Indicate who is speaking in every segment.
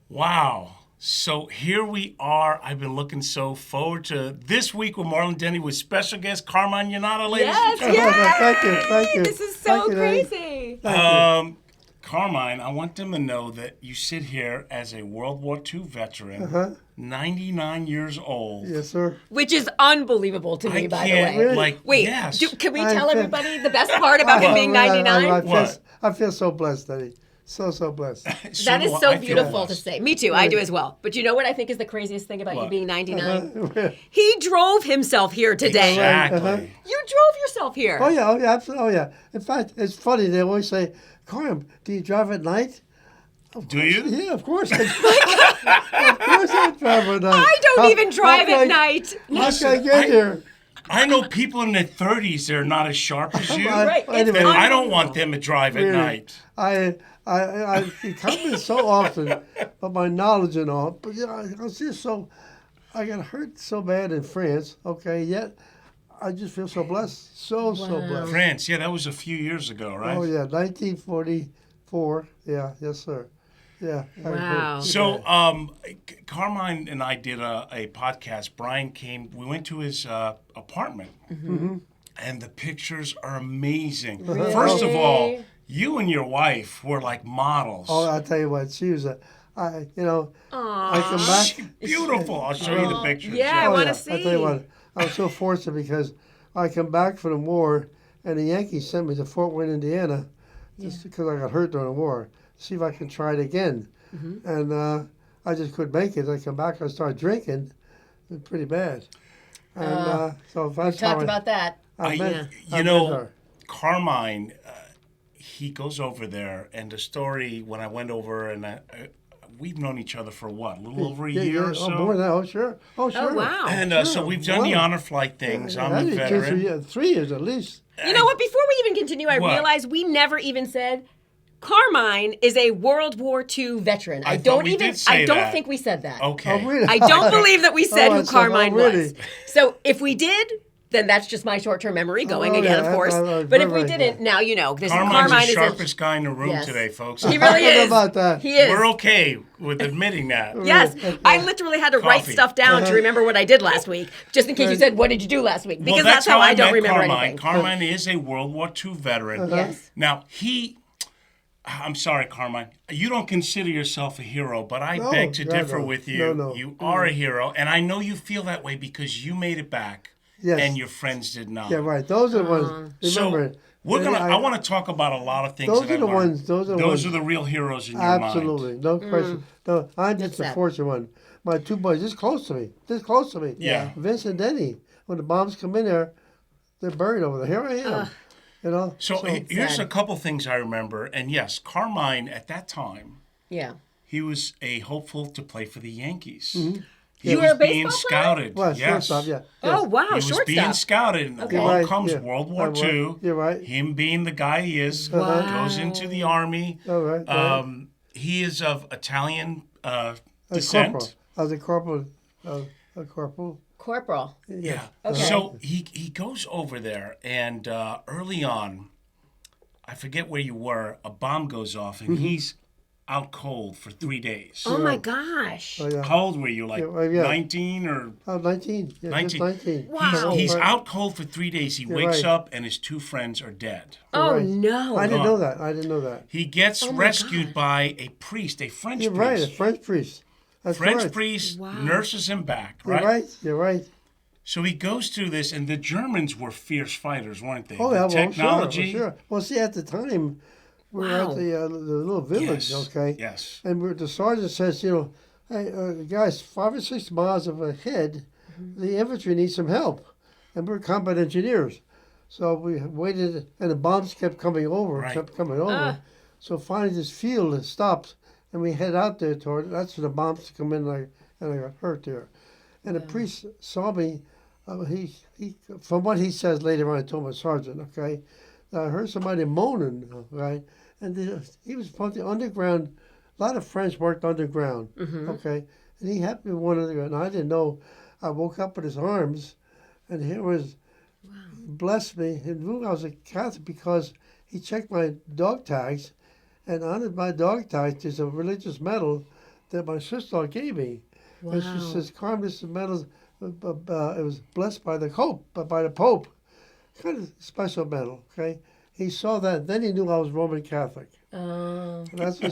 Speaker 1: Wow. So here we are. I've been looking so forward to this week with Marla and Denny with special guest Carmine Yannotta, ladies and
Speaker 2: Yes,
Speaker 1: gentlemen.
Speaker 3: Thank you.
Speaker 2: This is
Speaker 3: Thank
Speaker 2: so
Speaker 3: you, Denny.
Speaker 2: crazy.
Speaker 1: Carmine, I want them to know that you sit here as a World War II veteran, 99 years old.
Speaker 3: Yes, sir.
Speaker 2: Which is unbelievable to me, by the way.
Speaker 1: Really?
Speaker 2: Wait,
Speaker 1: yes.
Speaker 2: can we
Speaker 3: I
Speaker 2: tell
Speaker 3: feel-
Speaker 2: everybody the best part about him being 99?
Speaker 1: What?
Speaker 3: I feel so blessed, Denny. So blessed.
Speaker 2: That is
Speaker 1: do
Speaker 2: so
Speaker 1: I. I feel
Speaker 2: beautiful to
Speaker 1: blessed.
Speaker 2: say. Me too. I do as well. But you know what I think is the craziest thing about you
Speaker 1: What?
Speaker 2: being 99?
Speaker 3: Yeah.
Speaker 2: He drove himself here today.
Speaker 1: Exactly.
Speaker 2: You drove yourself here.
Speaker 3: Oh yeah, absolutely. Oh yeah. In fact, it's funny. They always say, "Carm, do you drive at night?"
Speaker 1: Do you?
Speaker 3: Yeah, of course. Of course I drive at night.
Speaker 2: I don't
Speaker 3: How-
Speaker 2: even drive
Speaker 3: how
Speaker 2: at
Speaker 3: can
Speaker 2: night.
Speaker 3: How can I get here?
Speaker 1: I know people in their 30s that are not as sharp as you.
Speaker 2: Right. It's
Speaker 3: Anyway,
Speaker 1: I don't want them to drive at
Speaker 3: Really.
Speaker 1: night.
Speaker 3: I come in so often of my knowledge and all, but I was just so, I got hurt so bad in France, okay, yet I just feel so blessed, so blessed.
Speaker 1: France, yeah, that was a few years ago, right?
Speaker 3: Oh yeah, 1944, yeah, yes sir, yeah. I
Speaker 2: Wow.
Speaker 3: heard.
Speaker 1: So, Carmine and I did a podcast. Brian came, we went to his apartment, and the pictures are amazing. First of all, you and your wife were like models.
Speaker 3: Oh, I'll tell you what, she was I come back.
Speaker 1: She's beautiful. I'll show you the pictures.
Speaker 2: Yeah, I
Speaker 3: Oh,
Speaker 2: wanna
Speaker 3: yeah.
Speaker 2: see.
Speaker 3: I tell you what, I was so fortunate because I come back from the war, and the Yankees sent me to Fort Wayne, Indiana, just because I got hurt during the war. See if I can try it again, and I just couldn't make it. I come back, I started drinking, it was pretty bad, and so that's
Speaker 2: Talked
Speaker 3: how
Speaker 2: about that.
Speaker 3: I met,
Speaker 1: You
Speaker 3: I met
Speaker 1: know,
Speaker 3: her.
Speaker 1: Carmine, he goes over there, and the story when I went over, and we've known each other for what, a little over a year or so?
Speaker 3: Oh, more than that. Oh, sure. Oh, sure.
Speaker 2: Oh, wow.
Speaker 1: And so
Speaker 3: Sure.
Speaker 1: we've done the
Speaker 3: Wow.
Speaker 1: honor flight things. I'm a
Speaker 3: That'd be 2 or
Speaker 1: veteran.
Speaker 3: 3 years at least.
Speaker 2: You know what? Before we even continue, I
Speaker 1: What?
Speaker 2: realized we never even said Carmine is a World War II veteran.
Speaker 1: I thought we did say
Speaker 2: I don't
Speaker 1: that.
Speaker 2: think we said that.
Speaker 1: Okay.
Speaker 3: Oh, really?
Speaker 2: I don't believe that we said who
Speaker 3: I said,
Speaker 2: Carmine
Speaker 3: really?
Speaker 2: was. So if we did, then that's just my short-term memory going
Speaker 3: Oh,
Speaker 2: again,
Speaker 3: yeah,
Speaker 2: of course.
Speaker 3: very,
Speaker 2: But if we
Speaker 3: very
Speaker 2: didn't,
Speaker 3: good.
Speaker 2: now you know. This
Speaker 1: Carmine's
Speaker 2: Carmine
Speaker 1: the
Speaker 2: is
Speaker 1: sharpest guy in the room
Speaker 2: Yes.
Speaker 1: today, folks.
Speaker 2: He really
Speaker 3: I don't know
Speaker 2: is.
Speaker 3: about that.
Speaker 2: He is.
Speaker 1: We're okay with admitting that.
Speaker 2: Yes, I literally had to write
Speaker 1: Coffee.
Speaker 2: stuff down to remember what I did last week, just in case you said, "What did you do last week?" Because
Speaker 1: Well,
Speaker 2: that's how I don't
Speaker 1: met
Speaker 2: remember
Speaker 1: Carmine.
Speaker 2: anything.
Speaker 1: Carmine is a World War II veteran.
Speaker 2: Yes.
Speaker 1: Now, I'm sorry, Carmine. You don't consider yourself a hero, but I
Speaker 3: No,
Speaker 1: beg to
Speaker 3: no,
Speaker 1: differ
Speaker 3: no.
Speaker 1: with you.
Speaker 3: No.
Speaker 1: You are a hero, and I know you feel that way because you made it back,
Speaker 3: Yes.
Speaker 1: and your friends did not.
Speaker 3: Yeah, right. Those are the ones. Remember,
Speaker 1: So we're gonna.
Speaker 3: Denny,
Speaker 1: I want to talk about a lot of things.
Speaker 3: Those
Speaker 1: that
Speaker 3: are
Speaker 1: I've
Speaker 3: the
Speaker 1: learned.
Speaker 3: ones- those are the ones-
Speaker 1: the real heroes in your
Speaker 3: absolutely,
Speaker 1: mind.
Speaker 3: no question. No, I'm just
Speaker 2: That's
Speaker 3: a
Speaker 2: sad.
Speaker 3: fortunate one. My 2 boys, this close to me.
Speaker 1: Yeah.
Speaker 3: Vince and Denny. When the bombs come in there, they're buried over there. Here I am. You know.
Speaker 1: So here's
Speaker 2: sad.
Speaker 1: a couple things I remember, and yes, Carmine at that time
Speaker 2: Yeah.
Speaker 1: he was a hopeful to play for the Yankees. He
Speaker 2: You were
Speaker 1: was
Speaker 2: a
Speaker 1: being
Speaker 2: baseball player?
Speaker 1: scouted.
Speaker 3: Well,
Speaker 1: yes.
Speaker 3: shortstop, yeah.
Speaker 2: Oh wow,
Speaker 1: He was being
Speaker 2: shortstop.
Speaker 1: scouted, and
Speaker 2: Okay.
Speaker 1: along
Speaker 3: Right,
Speaker 1: comes
Speaker 3: yeah.
Speaker 1: World War
Speaker 3: Right,
Speaker 1: II.
Speaker 3: you're right.
Speaker 1: Him being the guy he is,
Speaker 2: Wow.
Speaker 1: goes into the army.
Speaker 3: All right. right.
Speaker 1: He is of Italian
Speaker 3: A
Speaker 1: descent.
Speaker 3: corporal. I was a corporal. A corporal.
Speaker 2: Corporal.
Speaker 1: Yeah.
Speaker 2: Okay.
Speaker 1: So he goes over there, and early on, I forget where you were, a bomb goes off, and he's out cold for 3 days.
Speaker 2: Oh my gosh.
Speaker 3: Oh, yeah.
Speaker 1: How old were you? Like
Speaker 3: Yeah.
Speaker 1: 19 or?
Speaker 3: 19. Yeah,
Speaker 1: 19.
Speaker 3: just 19.
Speaker 2: Wow.
Speaker 1: He's
Speaker 3: Right.
Speaker 1: out cold for 3 days. He wakes
Speaker 3: right.
Speaker 1: up, and his 2 friends are dead.
Speaker 2: Oh
Speaker 3: Right.
Speaker 2: no.
Speaker 3: I didn't know that. I didn't know that.
Speaker 1: He gets
Speaker 2: Oh my
Speaker 1: rescued
Speaker 2: God.
Speaker 1: by a priest, a French
Speaker 3: You're
Speaker 1: priest.
Speaker 3: right. A French priest. That's
Speaker 1: French
Speaker 3: right.
Speaker 1: priest
Speaker 2: Wow.
Speaker 1: nurses him back,
Speaker 3: You're
Speaker 1: right?
Speaker 3: right. You're right.
Speaker 1: So he goes through this, and the Germans were fierce fighters, weren't they?
Speaker 3: Oh,
Speaker 1: The
Speaker 3: yeah, well,
Speaker 1: technology.
Speaker 3: Sure. Well, see, at the time, we were
Speaker 2: Wow.
Speaker 3: at the little village,
Speaker 1: Yes.
Speaker 3: okay?
Speaker 1: Yes.
Speaker 3: And the sergeant says, hey, guys, 5 or 6 miles ahead, the infantry needs some help. And we're combat engineers. So we waited, and the bombs kept coming over,
Speaker 2: Ah.
Speaker 3: So finally this field stopped, and we head out there toward it. That's when the bombs come in, and I got hurt there. And the priest saw me. He from what he says later on, I told my sergeant, okay, I heard somebody moaning, right? And he was from the underground. A lot of French worked underground, okay? And he happened to be one underground. And I didn't know. I woke up with his arms, and here was, blessed me. He knew I was a Catholic because he checked my dog tags, and on my dog tags there's a religious medal that my sister gave me. And she
Speaker 2: Wow.
Speaker 3: says, Carmen, this medal, it was blessed by the Pope. Kind of special medal, okay? He saw that, then he knew I was Roman Catholic.
Speaker 2: Oh.
Speaker 3: And that's when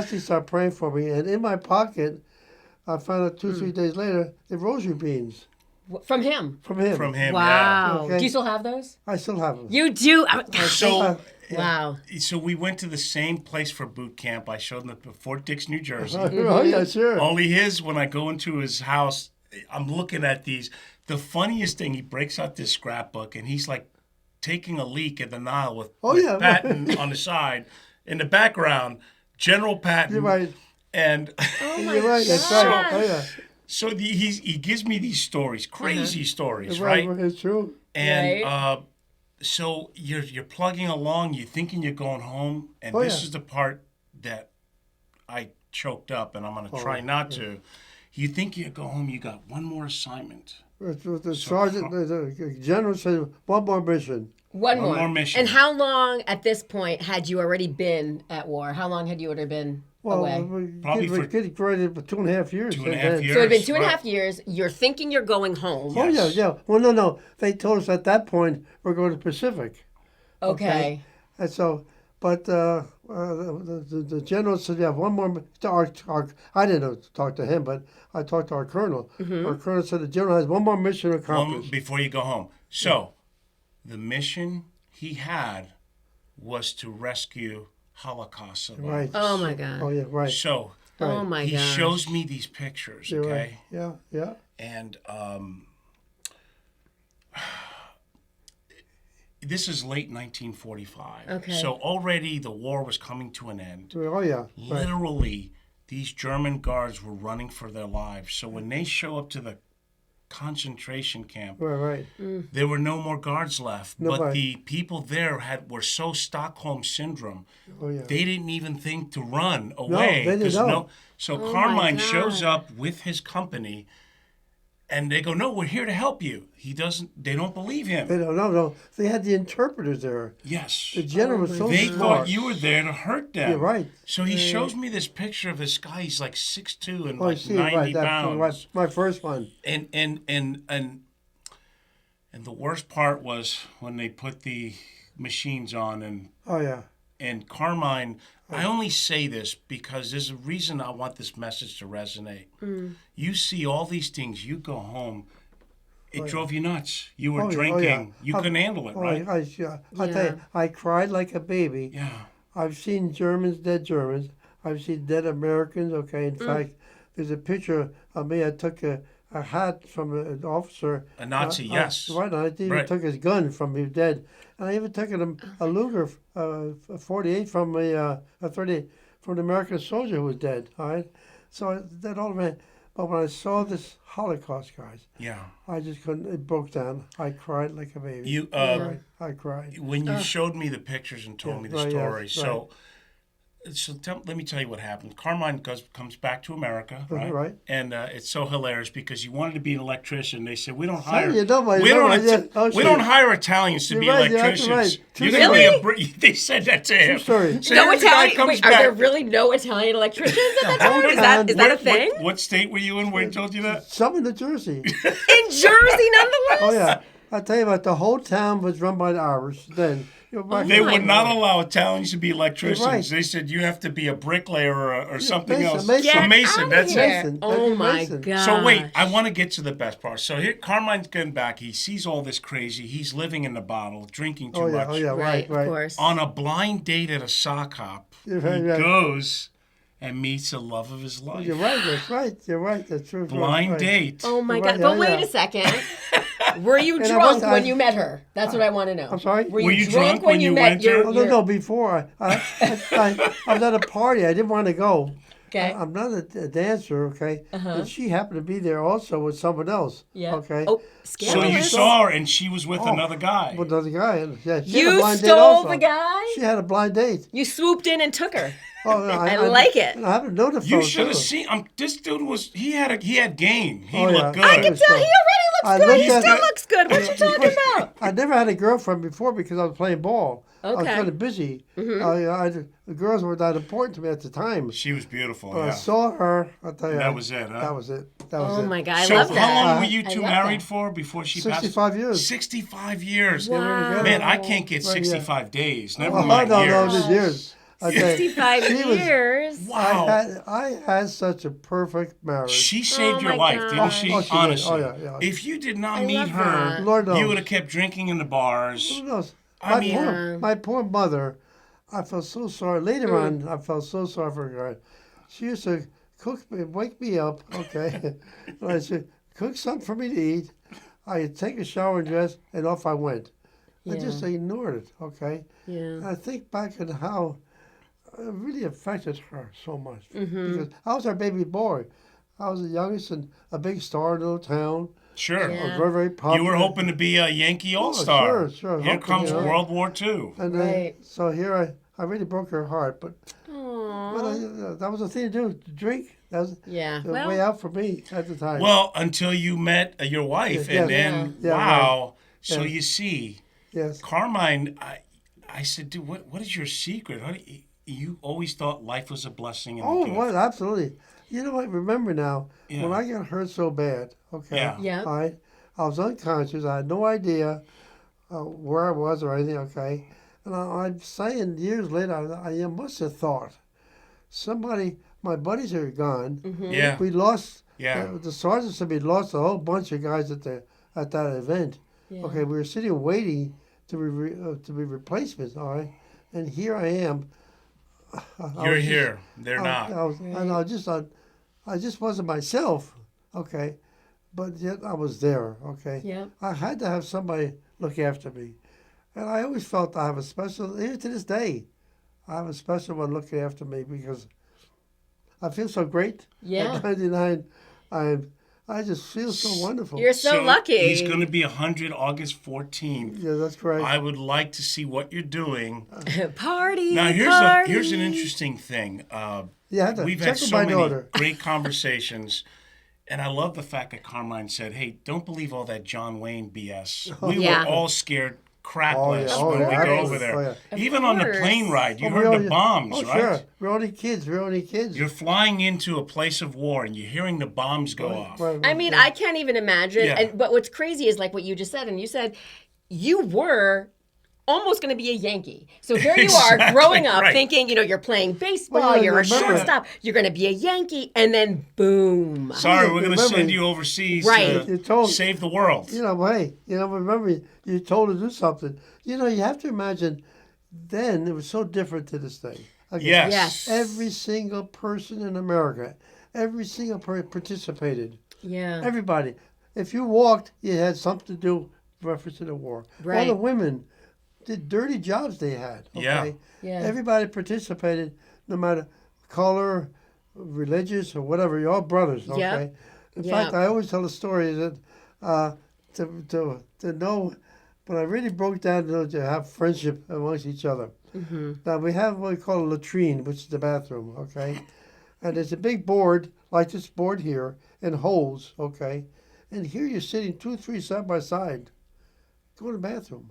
Speaker 3: he started praying for me. And in my pocket, I found out 3 days later, the rosary beans
Speaker 2: From him.
Speaker 3: from him.
Speaker 1: From him,
Speaker 2: Wow.
Speaker 3: Okay.
Speaker 2: Do you still have those?
Speaker 3: I still have them.
Speaker 2: You do.
Speaker 1: yeah. So,
Speaker 2: Wow.
Speaker 1: so we went to the same place for boot camp. I showed them the Fort Dix, New Jersey.
Speaker 3: Oh, yeah, sure.
Speaker 1: Only his, when I go into his house, I'm looking at these. The funniest thing, he breaks out this scrapbook and he's like taking a leak in the Nile with
Speaker 3: yeah.
Speaker 1: Patton on the side. In the background, General Patton.
Speaker 3: You're right.
Speaker 1: And
Speaker 2: Oh my
Speaker 3: You're right. That's right. Oh, yeah.
Speaker 1: so he gives me these stories, crazy stories,
Speaker 3: You're
Speaker 1: right?
Speaker 3: It's true.
Speaker 1: And
Speaker 2: Right.
Speaker 1: so you're plugging along, you're thinking you're going home, and
Speaker 3: Oh,
Speaker 1: this
Speaker 3: yeah.
Speaker 1: is the part that I choked up, and I'm going to try not to. You think you go home, you got one more assignment.
Speaker 3: The sergeant, the general said, one more mission.
Speaker 2: One
Speaker 1: One
Speaker 2: more.
Speaker 1: more mission.
Speaker 2: And how long at this point had you already been at war? How long had you already been away?
Speaker 1: Probably
Speaker 3: we're
Speaker 1: for
Speaker 3: getting ready for 2.5 years.
Speaker 1: 2.5 years.
Speaker 2: So it had been 2.5
Speaker 1: right.
Speaker 2: years. You're thinking you're going home.
Speaker 3: Oh,
Speaker 1: Yes.
Speaker 3: yeah. Well, no. They told us at that point we're going to Pacific.
Speaker 2: Okay.
Speaker 3: And so, but the general said, you have one more. I didn't talk to him, but I talked to our colonel. Our colonel said the general has one more mission accomplished.
Speaker 1: Before you go home. So the mission he had was to rescue Holocaust survivors.
Speaker 3: Right.
Speaker 2: Oh my God.
Speaker 3: Oh, yeah, right.
Speaker 1: So
Speaker 2: Oh my
Speaker 1: he
Speaker 2: God.
Speaker 1: shows me these pictures,
Speaker 3: You're
Speaker 1: okay?
Speaker 3: right. Yeah.
Speaker 1: And this is late 1945.
Speaker 2: Okay.
Speaker 1: So already the war was coming to an end.
Speaker 3: Oh, yeah. Right.
Speaker 1: Literally, these German guards were running for their lives. So when they show up to the concentration camp,
Speaker 3: Right.
Speaker 1: there were no more guards left. But
Speaker 3: Nobody.
Speaker 1: the people there were so Stockholm syndrome,
Speaker 3: Oh, yeah.
Speaker 1: they didn't even think to run away.
Speaker 3: they didn't
Speaker 1: 'cause
Speaker 3: know.
Speaker 1: So
Speaker 2: Oh, my
Speaker 1: Carmine
Speaker 2: God.
Speaker 1: shows up with his company, and they go, "No, we're here to help you." He doesn't. They don't believe him.
Speaker 3: They don't know. They had the interpreters there.
Speaker 1: Yes.
Speaker 3: The general was so
Speaker 1: They
Speaker 3: smart.
Speaker 1: thought you were there to hurt them.
Speaker 3: You're right.
Speaker 1: So he shows me this picture of this guy. He's like 6'2" and
Speaker 3: Oh, I
Speaker 1: like
Speaker 3: see.
Speaker 1: 90
Speaker 3: Right.
Speaker 1: pounds.
Speaker 3: My first one.
Speaker 1: And the worst part was when they put the machines on
Speaker 3: Oh, yeah.
Speaker 1: and Carmine. I only say this because there's a reason I want this message to resonate. You see all these things. You go home. It drove you nuts. You were
Speaker 3: Oh, yeah.
Speaker 1: drinking. You couldn't handle it, right?
Speaker 3: I tell you, I cried like a baby.
Speaker 1: Yeah.
Speaker 3: I've seen dead Germans. I've seen dead Americans. Okay, in fact, there's a picture of me. I took a hat from an officer.
Speaker 1: A Nazi, yes.
Speaker 3: Right, and I even
Speaker 1: Right.
Speaker 3: took his gun from him dead. And I even took a Luger, a 48 from a 38 from an American soldier who was dead. All right, so that all man. But when I saw this Holocaust, guys,
Speaker 1: Yeah.
Speaker 3: I just couldn't. It broke down. I cried like a baby.
Speaker 1: You
Speaker 3: I cried.
Speaker 1: when you showed me the pictures and told me the
Speaker 3: right, yeah,
Speaker 1: story.
Speaker 3: right.
Speaker 1: So let me tell you what happened. Carmine comes back to America, right?
Speaker 3: Right.
Speaker 1: And it's so hilarious because he wanted to be an electrician. They said we don't
Speaker 3: Sorry,
Speaker 1: hire
Speaker 3: you know my-
Speaker 1: we
Speaker 3: you know
Speaker 1: don't
Speaker 3: my- yeah. Oh,
Speaker 1: we
Speaker 3: shit.
Speaker 1: don't hire Italians to
Speaker 3: You're
Speaker 1: be
Speaker 3: right, you're absolutely
Speaker 1: electricians.
Speaker 3: right. True
Speaker 1: You're gonna be
Speaker 2: story.
Speaker 1: They said that to him.
Speaker 3: True story.
Speaker 1: So
Speaker 2: No
Speaker 1: here the guy
Speaker 2: Italian.
Speaker 1: comes
Speaker 2: Wait,
Speaker 1: back.
Speaker 2: are there really no Italian electricians at that time? Is that a
Speaker 1: What-
Speaker 2: thing?
Speaker 1: What state were you in where he told you that?
Speaker 3: Some in New Jersey.
Speaker 2: In Jersey, nonetheless.
Speaker 3: Oh yeah, I tell you what, the whole town was run by the Irish then.
Speaker 1: They
Speaker 2: my
Speaker 1: would not
Speaker 2: God.
Speaker 1: allow Italians to be electricians.
Speaker 3: right.
Speaker 1: They said you have to be a bricklayer or something
Speaker 3: Mason,
Speaker 1: else.
Speaker 3: Mason.
Speaker 1: A mason,
Speaker 2: Get
Speaker 1: that's
Speaker 2: outta
Speaker 1: it.
Speaker 2: here.
Speaker 3: Mason.
Speaker 2: Oh
Speaker 3: That'd be
Speaker 2: my
Speaker 3: Mason.
Speaker 2: God.
Speaker 1: So wait, I want to get to the best part. So here, Carmine's getting back. He sees all this crazy. He's living in the bottle, drinking too
Speaker 3: Oh yeah,
Speaker 1: much.
Speaker 3: oh yeah,
Speaker 2: Right,
Speaker 3: right.
Speaker 2: of course.
Speaker 1: On a blind date at a sock hop,
Speaker 3: You're
Speaker 1: he
Speaker 3: right, right.
Speaker 1: goes and meets the love of his life.
Speaker 3: You're right. That's right. You're right. That's true.
Speaker 1: Blind
Speaker 3: right.
Speaker 1: date.
Speaker 2: Oh my
Speaker 3: Right,
Speaker 2: God! But
Speaker 3: yeah,
Speaker 2: wait
Speaker 3: yeah.
Speaker 2: a second. Were you
Speaker 3: And I
Speaker 2: drunk
Speaker 3: was-
Speaker 2: when you met her? That's what I want to know.
Speaker 3: I'm sorry?
Speaker 2: Were
Speaker 1: Were
Speaker 2: you
Speaker 1: you
Speaker 2: drunk when you met
Speaker 1: went
Speaker 2: your?
Speaker 1: there?
Speaker 3: Oh no, before I was at a party. I didn't want to go.
Speaker 2: Okay.
Speaker 3: I'm not a dancer, okay? And she happened to be there also with someone else.
Speaker 2: Yeah.
Speaker 3: Okay.
Speaker 2: Oh,
Speaker 1: So
Speaker 2: scandalous.
Speaker 1: you saw her, and she was with another guy.
Speaker 3: With another guy. And yeah, she had a
Speaker 2: You
Speaker 3: blind date
Speaker 2: stole
Speaker 3: also.
Speaker 2: the guy.
Speaker 3: She had a blind date.
Speaker 2: You swooped in and took her.
Speaker 3: Oh,
Speaker 2: I like it.
Speaker 3: I haven't known the
Speaker 1: You
Speaker 3: fellow,
Speaker 1: should have
Speaker 3: too.
Speaker 1: seen. This dude was. He had game. He
Speaker 3: Oh, yeah.
Speaker 1: looked good.
Speaker 2: I can tell he
Speaker 3: I
Speaker 2: already looks good. He
Speaker 3: looked at-
Speaker 2: still looks good. What you talking about?
Speaker 3: I never had a girlfriend before because I was playing ball. I was
Speaker 2: Okay.
Speaker 3: kind of busy. The girls were not important to me at the time.
Speaker 1: She was beautiful.
Speaker 3: When I
Speaker 1: Yeah.
Speaker 3: saw her, I'll tell you.
Speaker 1: That was it, huh?
Speaker 3: That was it. That was
Speaker 2: Oh
Speaker 3: it.
Speaker 2: my God, I
Speaker 1: So
Speaker 2: love
Speaker 1: how
Speaker 2: that.
Speaker 1: long were you
Speaker 2: I
Speaker 1: two
Speaker 2: love
Speaker 1: married
Speaker 2: that.
Speaker 1: for before she passed?
Speaker 3: 65 years.
Speaker 1: 65 years.
Speaker 2: Wow.
Speaker 1: Man, I can't get
Speaker 3: Right, yeah.
Speaker 1: 65 days. Never
Speaker 3: Oh,
Speaker 1: mind
Speaker 3: no,
Speaker 1: years.
Speaker 3: the years. I tell you,
Speaker 2: 65
Speaker 3: she was-
Speaker 2: years.
Speaker 1: Wow.
Speaker 3: I had such a perfect marriage.
Speaker 1: She saved your
Speaker 2: my
Speaker 1: life,
Speaker 2: gosh.
Speaker 1: didn't she?
Speaker 3: Oh, she did.
Speaker 1: Honestly.
Speaker 3: Oh, yeah.
Speaker 1: If you did not
Speaker 2: I
Speaker 1: meet
Speaker 2: love
Speaker 1: her,
Speaker 2: that.
Speaker 3: Lord knows.
Speaker 1: you would have kept drinking in the bars.
Speaker 3: Who knows?
Speaker 1: I mean-
Speaker 3: My poor mother, I felt so sorry. Later on, I felt so sorry for her. She used to cook me, wake me up, okay? And I said, cook something for me to eat. I'd take a shower and dress, and off I went. I just ignored it, okay?
Speaker 2: Yeah.
Speaker 3: And I think back on how it really affected her so much. Because I was her baby boy. I was the youngest and a big star in a little town.
Speaker 1: Sure.
Speaker 2: Yeah.
Speaker 3: I was very, very popular.
Speaker 1: You were hoping to be a Yankee All-Star.
Speaker 3: sure.
Speaker 1: Here
Speaker 3: Hoping,
Speaker 1: comes
Speaker 3: you know.
Speaker 1: World War II.
Speaker 3: And
Speaker 2: Right.
Speaker 3: so here I really broke her heart. But
Speaker 2: Aww.
Speaker 3: that was the thing to do, to drink. That was
Speaker 2: Yeah.
Speaker 3: the
Speaker 2: Well,
Speaker 3: way out for me at the time.
Speaker 1: Well, until you met your wife,
Speaker 3: Yeah.
Speaker 1: and then,
Speaker 3: Yeah,
Speaker 1: wow. So
Speaker 3: Yeah.
Speaker 1: you see,
Speaker 3: yes.
Speaker 1: Carmine, I said, dude, what is your secret? How do you always thought life was a blessing and a
Speaker 3: Oh,
Speaker 1: gift.
Speaker 3: well, absolutely. You know what? Remember now,
Speaker 1: Yeah.
Speaker 3: when I got hurt so bad, okay,
Speaker 1: Yeah.
Speaker 2: Yeah.
Speaker 3: I was unconscious. I had no idea where I was or anything, okay? And I'm saying years later, I must have thought somebody, my buddies are gone.
Speaker 1: Yeah.
Speaker 3: We lost,
Speaker 1: Yeah.
Speaker 3: the sergeant said we lost a whole bunch of guys at that event.
Speaker 2: Yeah.
Speaker 3: Okay, we were sitting waiting to be replacements, all right? And here I am.
Speaker 1: You're here. They're not.
Speaker 3: And I just wasn't myself, okay? But yet I was there, okay?
Speaker 2: Yeah.
Speaker 3: I had to have somebody look after me. And I always felt I have a special, even to this day, I have a special one looking after me because I feel so great.
Speaker 2: Yeah.
Speaker 3: At 99, I just feel so wonderful.
Speaker 2: You're so lucky.
Speaker 1: He's going to be 100 August 14th.
Speaker 3: Yeah, that's correct.
Speaker 1: I would like to see what you're doing.
Speaker 2: Party.
Speaker 1: Now,
Speaker 2: party.
Speaker 1: here's an interesting thing.
Speaker 3: Yeah, I had to
Speaker 1: We've
Speaker 3: check
Speaker 1: had
Speaker 3: with
Speaker 1: so
Speaker 3: my
Speaker 1: many
Speaker 3: daughter.
Speaker 1: great conversations. And I love the fact that Carmine said, hey, don't believe all that John Wayne BS. We
Speaker 2: Yeah.
Speaker 1: were all scared crapless
Speaker 3: Oh,
Speaker 1: when
Speaker 3: yeah,
Speaker 1: we go
Speaker 3: absolutely.
Speaker 1: over there.
Speaker 3: Oh, yeah.
Speaker 1: Even on the
Speaker 2: course.
Speaker 1: plane ride, you
Speaker 3: Oh,
Speaker 1: heard the bombs,
Speaker 3: oh,
Speaker 1: right?
Speaker 3: Sure. We're only kids.
Speaker 1: You're flying into a place of war and you're hearing the bombs go off.
Speaker 3: Right,
Speaker 2: I mean, I can't even imagine.
Speaker 1: Yeah.
Speaker 2: But what's crazy is like what you just said, and you said you were almost going to be a Yankee. So here you are
Speaker 1: Exactly,
Speaker 2: growing up
Speaker 1: right.
Speaker 2: thinking, you're playing baseball,
Speaker 3: Well, yeah,
Speaker 2: you're a
Speaker 3: remember-
Speaker 2: shortstop, you're going to be a Yankee, and then boom.
Speaker 1: Sorry,
Speaker 3: Yeah,
Speaker 1: we're going to
Speaker 3: remember-
Speaker 1: send you overseas
Speaker 2: Right.
Speaker 3: You
Speaker 1: to
Speaker 3: told-
Speaker 1: save the world.
Speaker 3: Hey, remember you told to do something. You have to imagine then it was so different to this day. Okay,
Speaker 1: Yes.
Speaker 2: Yes.
Speaker 3: Every single person in America, every single person participated.
Speaker 2: Yeah.
Speaker 3: Everybody. If you walked, you had something to do with reference to the war. All
Speaker 2: Right.
Speaker 3: the women did dirty jobs they had. Okay?
Speaker 1: Yeah.
Speaker 2: Yeah.
Speaker 3: Everybody participated, no matter color, religious, or whatever. You're all brothers. Okay.
Speaker 2: Yep.
Speaker 3: In
Speaker 2: Yep.
Speaker 3: fact, I always tell the story that to know, when I really broke down to have friendship amongst each other.
Speaker 2: Mm-hmm.
Speaker 3: Now we have what we call a latrine, which is the bathroom. Okay. And there's a big board like this board here, and holes. Okay. And here you're sitting 2, 3 side by side. Go to the bathroom.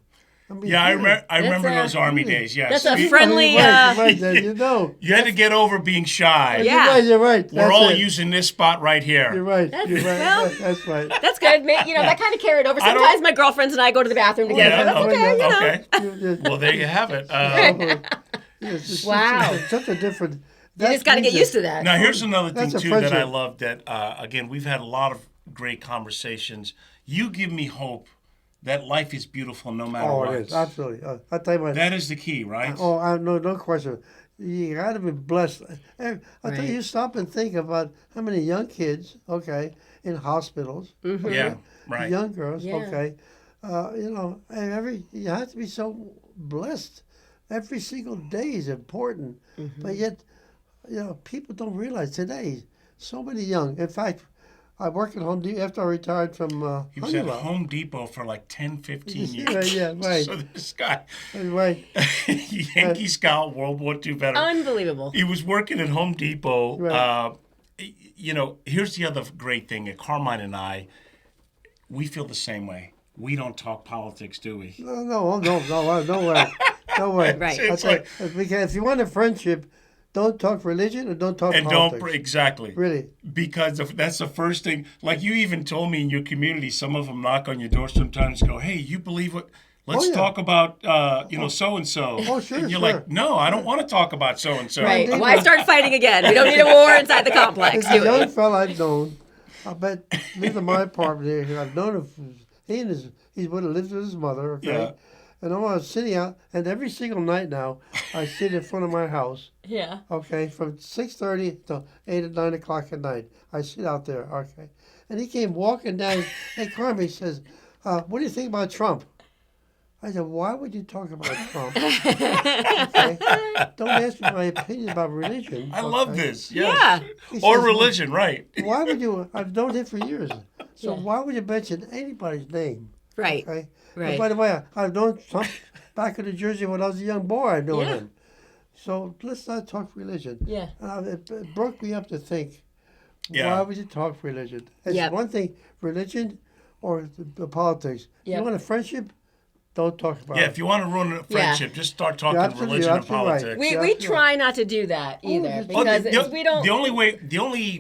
Speaker 3: I mean,
Speaker 1: Yeah, I
Speaker 3: really.
Speaker 1: remember
Speaker 2: a-
Speaker 1: those Army days, yes.
Speaker 2: That's a
Speaker 1: You-
Speaker 2: friendly.
Speaker 3: You're right, Dad, you know.
Speaker 1: You had to get over being shy.
Speaker 2: Yeah.
Speaker 3: You're right.
Speaker 1: We're
Speaker 3: That's
Speaker 1: all
Speaker 3: it.
Speaker 1: using this spot right here.
Speaker 3: You're right.
Speaker 2: That's-
Speaker 3: You're right.
Speaker 2: well-
Speaker 3: That's right.
Speaker 2: That's good. That kind of carried over.
Speaker 1: I don't-
Speaker 2: Sometimes my girlfriends and I go to the bathroom together.
Speaker 1: Yeah,
Speaker 2: That's okay, you know.
Speaker 1: okay.
Speaker 3: You-
Speaker 1: Well, there you have it.
Speaker 3: it's just
Speaker 2: Wow.
Speaker 3: such a different.
Speaker 2: You just got to get used to that.
Speaker 1: Now, here's another thing,
Speaker 3: That's a
Speaker 1: too, that I
Speaker 3: friendship.
Speaker 1: love that, again, we've had a lot of great conversations. You give me hope that life is beautiful no matter
Speaker 3: Oh,
Speaker 1: what.
Speaker 3: it is absolutely. I'll tell you what.
Speaker 1: That is the key, right?
Speaker 3: No question. You got to be blessed. I'll tell
Speaker 2: Right.
Speaker 3: you, stop and think about how many young kids, okay, in hospitals.
Speaker 1: Yeah, right.
Speaker 3: Young girls,
Speaker 2: Yeah.
Speaker 3: okay. And you have to be so blessed. Every single day is important, but yet, people don't realize today so many young. In fact, I worked at Home Depot after I retired from
Speaker 1: He was at
Speaker 3: Honeywell.
Speaker 1: Home Depot for like 10, 15
Speaker 3: Yeah,
Speaker 1: years.
Speaker 3: yeah, right.
Speaker 1: So this guy,
Speaker 3: Right.
Speaker 1: Yankee Scout, World War II veteran.
Speaker 2: Unbelievable.
Speaker 1: He was working at Home Depot.
Speaker 3: Right.
Speaker 1: Here's the other great thing. That Carmine and I, we feel the same way. We don't talk politics, do we?
Speaker 3: No way. No way.
Speaker 2: Right.
Speaker 3: I
Speaker 1: It's
Speaker 3: think
Speaker 1: like-
Speaker 3: if you want a friendship, don't talk religion and don't talk
Speaker 1: and
Speaker 3: politics.
Speaker 1: don't exactly
Speaker 3: Really.
Speaker 1: because that's the first thing. Like you even told me in your community, some of them knock on your door sometimes. Go, hey, you believe what? Let's
Speaker 3: yeah.
Speaker 1: talk about so and so.
Speaker 3: Oh, sure,
Speaker 1: And you're
Speaker 3: sure.
Speaker 1: like, no, I don't want to talk about so and so.
Speaker 2: Right.
Speaker 3: Indeed.
Speaker 2: Why start fighting again? We don't need a war inside the complex,
Speaker 3: There's
Speaker 2: do
Speaker 3: a young
Speaker 2: we?
Speaker 3: fella I've known. I bet lived in my apartment here. I've known him. He would have lived with his mother. Okay.
Speaker 1: Yeah.
Speaker 3: And I was sitting out, and every single night now, I sit in front of my house.
Speaker 2: Yeah.
Speaker 3: Okay, from 6:30 to 8 or 9 o'clock at night, I sit out there. Okay, and he came walking down. Hey, Carmine, he says, "What do you think about Trump?" I said, "Why would you talk about Trump? Okay? Don't ask me my opinion about religion."
Speaker 1: I love
Speaker 3: okay?
Speaker 1: this. Yes.
Speaker 2: Yeah.
Speaker 3: He
Speaker 1: Or
Speaker 3: says,
Speaker 1: religion, right?
Speaker 3: Why would you? I've known him for years. So
Speaker 2: Yeah.
Speaker 3: why would you mention anybody's name?
Speaker 2: Right.
Speaker 3: Okay.
Speaker 2: Right.
Speaker 3: And by the way, I've known Trump back in New Jersey when I was a young boy. I've known
Speaker 2: Yeah.
Speaker 3: him. So let's not talk religion.
Speaker 2: Yeah.
Speaker 3: It broke me up to think.
Speaker 1: Yeah.
Speaker 3: Why would you talk religion? It's
Speaker 2: Yep.
Speaker 3: one thing, religion or the politics.
Speaker 2: Yep.
Speaker 3: You want a friendship? Don't talk about
Speaker 1: Yeah,
Speaker 3: it.
Speaker 1: if you want to ruin a friendship, just start talking
Speaker 3: absolutely-
Speaker 1: religion
Speaker 3: you're
Speaker 1: and
Speaker 3: absolutely right.
Speaker 1: politics.
Speaker 2: We,
Speaker 3: Yeah,
Speaker 2: we
Speaker 3: yeah.
Speaker 2: try not to do that either
Speaker 3: just-
Speaker 2: because we don't.
Speaker 1: The only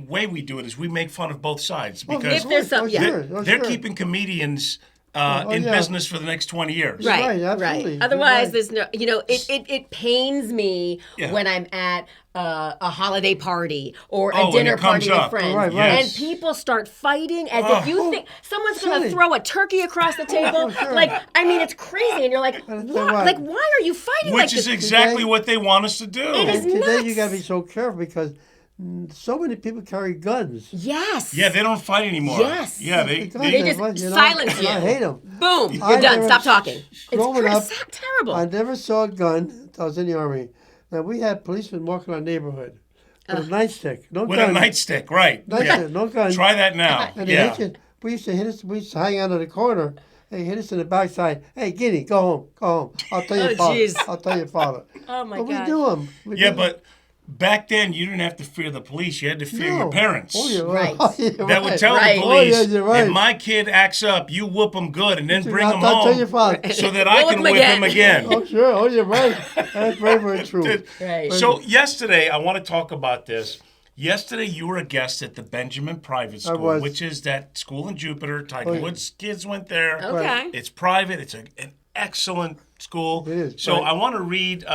Speaker 1: way we do it is we make fun of both sides
Speaker 3: Oh,
Speaker 1: because
Speaker 2: If there's some- yeah.
Speaker 1: they're keeping comedians in
Speaker 3: yeah.
Speaker 1: business for the next 20 years.
Speaker 2: Right,
Speaker 3: Right,
Speaker 2: right.
Speaker 3: absolutely. You're
Speaker 2: Otherwise,
Speaker 3: right.
Speaker 2: there's no, it pains me
Speaker 1: Yeah.
Speaker 2: when I'm at a holiday party or
Speaker 1: Oh,
Speaker 2: a
Speaker 1: and
Speaker 2: dinner
Speaker 1: it comes
Speaker 2: party with
Speaker 1: up.
Speaker 2: friends,
Speaker 3: Right, right.
Speaker 2: and people start fighting as if you think someone's going to
Speaker 3: silly.
Speaker 2: throw a turkey across the table.
Speaker 3: sure.
Speaker 2: Like, I mean, it's crazy, and you're like,
Speaker 3: tell you
Speaker 2: what?
Speaker 3: what.
Speaker 2: Like, why are you fighting like
Speaker 1: Which is
Speaker 2: this?
Speaker 1: exactly
Speaker 3: Today-
Speaker 1: what they want us to do.
Speaker 2: It is
Speaker 3: And today you
Speaker 2: nuts.
Speaker 3: got to be so careful because so many people carry guns.
Speaker 2: Yes.
Speaker 1: Yeah, they don't fight anymore.
Speaker 2: Yes.
Speaker 1: Yeah,
Speaker 3: They
Speaker 2: They just silence
Speaker 3: and I
Speaker 2: you.
Speaker 3: hate them.
Speaker 2: Boom, you're
Speaker 3: I
Speaker 2: done.
Speaker 3: never-
Speaker 2: Stop talking. It's
Speaker 3: growing up,
Speaker 2: terrible.
Speaker 3: I never saw a gun until I was in the Army. Now, we had policemen walking our neighborhood with a nightstick. No
Speaker 1: with
Speaker 3: gun.
Speaker 1: a nightstick, right?
Speaker 3: Nightstick,
Speaker 1: Yeah.
Speaker 3: no gun.
Speaker 1: Try that now.
Speaker 3: And they
Speaker 1: Yeah.
Speaker 3: hit you. We used to hit us. We used to hang out on the corner. They hit us in the backside. Hey, Guinea, go home. Go home. I'll tell your
Speaker 2: Oh,
Speaker 3: father.
Speaker 2: jeez.
Speaker 3: I'll tell your father.
Speaker 2: Oh, my
Speaker 3: But
Speaker 2: God.
Speaker 3: we do them.
Speaker 1: Yeah, but back then you didn't have to fear the police. You had to fear your parents.
Speaker 3: Oh, you're
Speaker 2: Right.
Speaker 3: right. You're
Speaker 1: That would
Speaker 3: right.
Speaker 1: tell
Speaker 2: Right.
Speaker 1: the
Speaker 2: Oh,
Speaker 1: police,
Speaker 3: yeah, you're right.
Speaker 1: if my kid acts up, you whoop him good and then bring him
Speaker 3: I'll tell your
Speaker 1: home
Speaker 3: father.
Speaker 1: so that I
Speaker 2: We'll
Speaker 1: can
Speaker 2: whip
Speaker 1: whip
Speaker 2: him
Speaker 1: him again.
Speaker 3: Oh, sure. Oh, you're right. That's very, very true.
Speaker 2: Right.
Speaker 1: So yesterday, I want to talk about this. Yesterday, you were a guest at the Benjamin Private School,
Speaker 3: was.
Speaker 1: which is that school in Jupiter. Tiger
Speaker 3: Oh, yeah.
Speaker 1: Woods kids went there.
Speaker 2: Okay.
Speaker 1: It's private. It's an excellent school.
Speaker 3: It is,
Speaker 1: So
Speaker 3: right.
Speaker 1: I want to read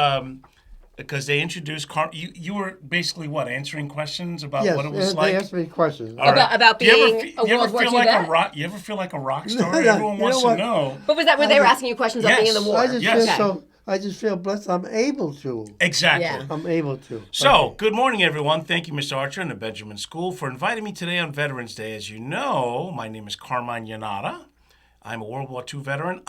Speaker 1: because they introduced you were basically what, answering questions about
Speaker 3: Yes,
Speaker 1: what it was
Speaker 3: and
Speaker 1: like.
Speaker 3: they asked me questions.
Speaker 1: All right.
Speaker 2: About
Speaker 1: Do you ever
Speaker 2: being
Speaker 1: fe-
Speaker 2: a
Speaker 1: you ever
Speaker 2: World War
Speaker 1: feel
Speaker 2: II
Speaker 1: like
Speaker 2: vet?
Speaker 1: a rock? You ever feel like a rock star?
Speaker 3: No,
Speaker 1: Everyone
Speaker 3: you
Speaker 1: wants
Speaker 3: know
Speaker 1: to
Speaker 3: what?
Speaker 1: know.
Speaker 2: But was that where they were asking you questions about being in the
Speaker 1: Yes.
Speaker 2: war?
Speaker 3: I just
Speaker 1: Yes.
Speaker 3: feel
Speaker 2: Okay.
Speaker 3: I just feel blessed. I'm able to.
Speaker 1: Exactly.
Speaker 2: Yeah.
Speaker 3: I'm able to.
Speaker 1: So, good morning, everyone. Thank you, Mr. Archer and the Benjamin School, for inviting me today on Veterans Day. As you know, my name is Carmine Yannotta. I'm a World War II veteran.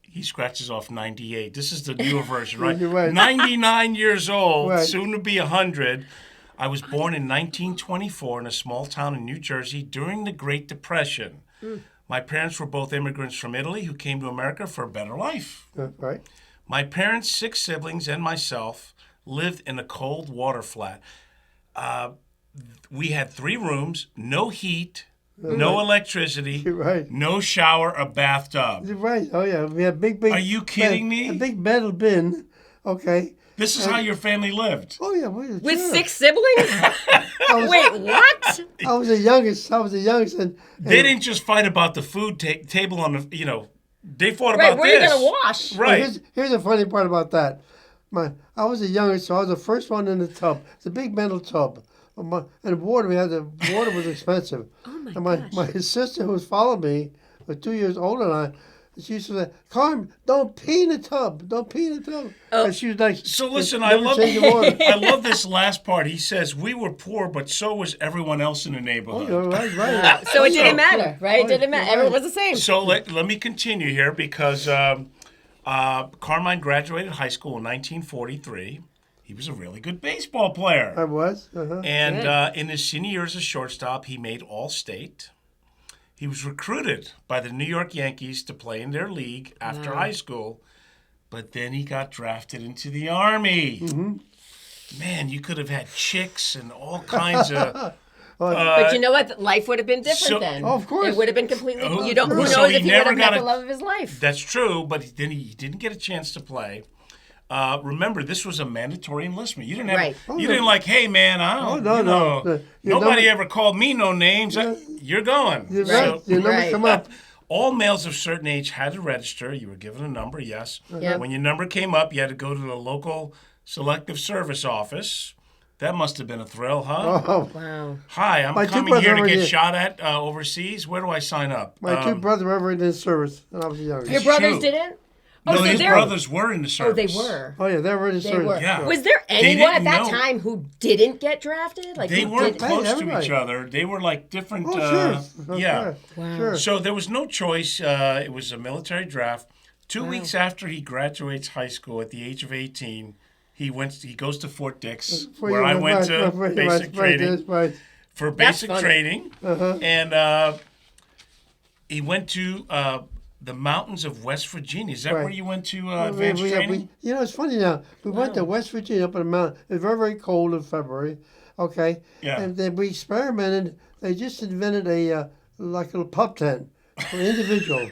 Speaker 1: He scratches off 98. This is the newer version, right?
Speaker 3: You're right.
Speaker 1: 99 years old,
Speaker 3: Right.
Speaker 1: soon to be 100. I was born in 1924 in a small town in New Jersey during the Great Depression. My parents were both immigrants from Italy who came to America for a better life.
Speaker 3: Right.
Speaker 1: My parents, 6 siblings, and myself lived in a cold water flat. We had 3 rooms, no heat, no electricity,
Speaker 3: You're right.
Speaker 1: no shower or bathtub.
Speaker 3: You're right. Oh yeah. We had big.
Speaker 1: Are you kidding me?
Speaker 3: A big metal bin. Okay.
Speaker 1: This is how your family lived.
Speaker 3: Oh yeah.
Speaker 2: With
Speaker 3: sure.
Speaker 2: 6 siblings? Wait, what?
Speaker 3: I was the youngest. And
Speaker 1: They didn't just fight about the food table on the, they fought
Speaker 2: Right,
Speaker 1: about
Speaker 2: where are you
Speaker 1: this.
Speaker 2: going to wash?
Speaker 1: Right.
Speaker 3: Here's the funny part about that. I was the youngest, so I was the first one in the tub. It's a big metal tub. And water was expensive.
Speaker 2: Oh my
Speaker 3: and
Speaker 2: gosh.
Speaker 3: my sister who was following me was 2 years older than I. She used to say, "Carm, don't pee in the tub. Don't pee in the tub." And she was like,
Speaker 1: So listen,
Speaker 3: never change the water.
Speaker 1: I love this last part. He says, we were poor, but so was everyone else in the
Speaker 3: Oh,
Speaker 1: neighborhood.
Speaker 3: you're right.
Speaker 2: So it didn't matter, right? It
Speaker 3: Oh,
Speaker 2: didn't matter.
Speaker 3: you're
Speaker 2: Everyone
Speaker 3: right.
Speaker 2: was the same.
Speaker 1: So let me continue here because Carmine graduated high school in 1943. He was a really good baseball player.
Speaker 3: I was. Uh-huh.
Speaker 1: And in his senior year as a shortstop, he made All-State. He was recruited by the New York Yankees to play in their league after high school, but then he got drafted into the Army.
Speaker 3: Mm-hmm.
Speaker 1: Man, you could have had chicks and all kinds of...
Speaker 2: But you know what? Life would have been different
Speaker 1: so-
Speaker 2: then.
Speaker 3: Oh, of course.
Speaker 2: It would have been completely.
Speaker 1: Oh,
Speaker 2: You don't. Who
Speaker 1: so
Speaker 2: knows
Speaker 1: he
Speaker 2: if he would
Speaker 1: never
Speaker 2: have met
Speaker 1: got
Speaker 2: the
Speaker 1: a-
Speaker 2: love of his life?
Speaker 1: That's true, but then he didn't get a chance to play. remember, this was a mandatory enlistment. You didn't have,
Speaker 2: Right.
Speaker 1: you didn't like, hey man, I don't,
Speaker 3: no.
Speaker 1: nobody ever called me no names. You're going.
Speaker 3: You're
Speaker 2: Right.
Speaker 3: right. Your number
Speaker 2: Right.
Speaker 3: come up.
Speaker 1: All males of certain age had to register. You were given a number, yes.
Speaker 2: Yep.
Speaker 1: When your number came up, you had to go to the local selective service office. That must have been a thrill, huh?
Speaker 3: Oh,
Speaker 2: Wow.
Speaker 1: Hi, I'm
Speaker 3: My two
Speaker 1: coming here to
Speaker 3: brothers
Speaker 1: get
Speaker 3: were-
Speaker 1: shot at overseas. Where do I sign up?
Speaker 3: my two brothers were in the service when I was young.
Speaker 2: Your brothers
Speaker 1: true.
Speaker 2: didn't?
Speaker 1: No,
Speaker 2: so
Speaker 1: his
Speaker 2: they're-
Speaker 1: brothers were in the
Speaker 2: Oh,
Speaker 1: service.
Speaker 2: they were.
Speaker 3: Oh yeah, they were in the
Speaker 2: They
Speaker 3: service.
Speaker 2: were.
Speaker 1: Yeah.
Speaker 2: Was there
Speaker 1: They
Speaker 2: anyone at
Speaker 1: didn't
Speaker 2: that
Speaker 1: know.
Speaker 2: time who didn't get drafted? Like
Speaker 1: They
Speaker 2: who
Speaker 1: weren't
Speaker 2: didn't-
Speaker 1: close to
Speaker 3: everybody.
Speaker 1: each other. They were like different.
Speaker 3: Oh, sure.
Speaker 1: Yeah.
Speaker 3: Sure.
Speaker 2: Wow.
Speaker 3: Sure.
Speaker 1: So there was no choice. It was a military draft. 2 weeks after he graduates high school at the age of 18, he goes to Fort Dix, where I went to basic training for
Speaker 2: That's
Speaker 1: basic
Speaker 2: funny.
Speaker 1: training,
Speaker 3: Uh-huh.
Speaker 1: and he went to the mountains of West Virginia. Is that
Speaker 3: Right.
Speaker 1: where you went to advanced training?
Speaker 3: You know, it's funny now. We went to West Virginia up in the mountain. It was very, very cold in February. Okay.
Speaker 1: Yeah.
Speaker 3: And then we experimented. They just invented a like a little pup tent for an individual.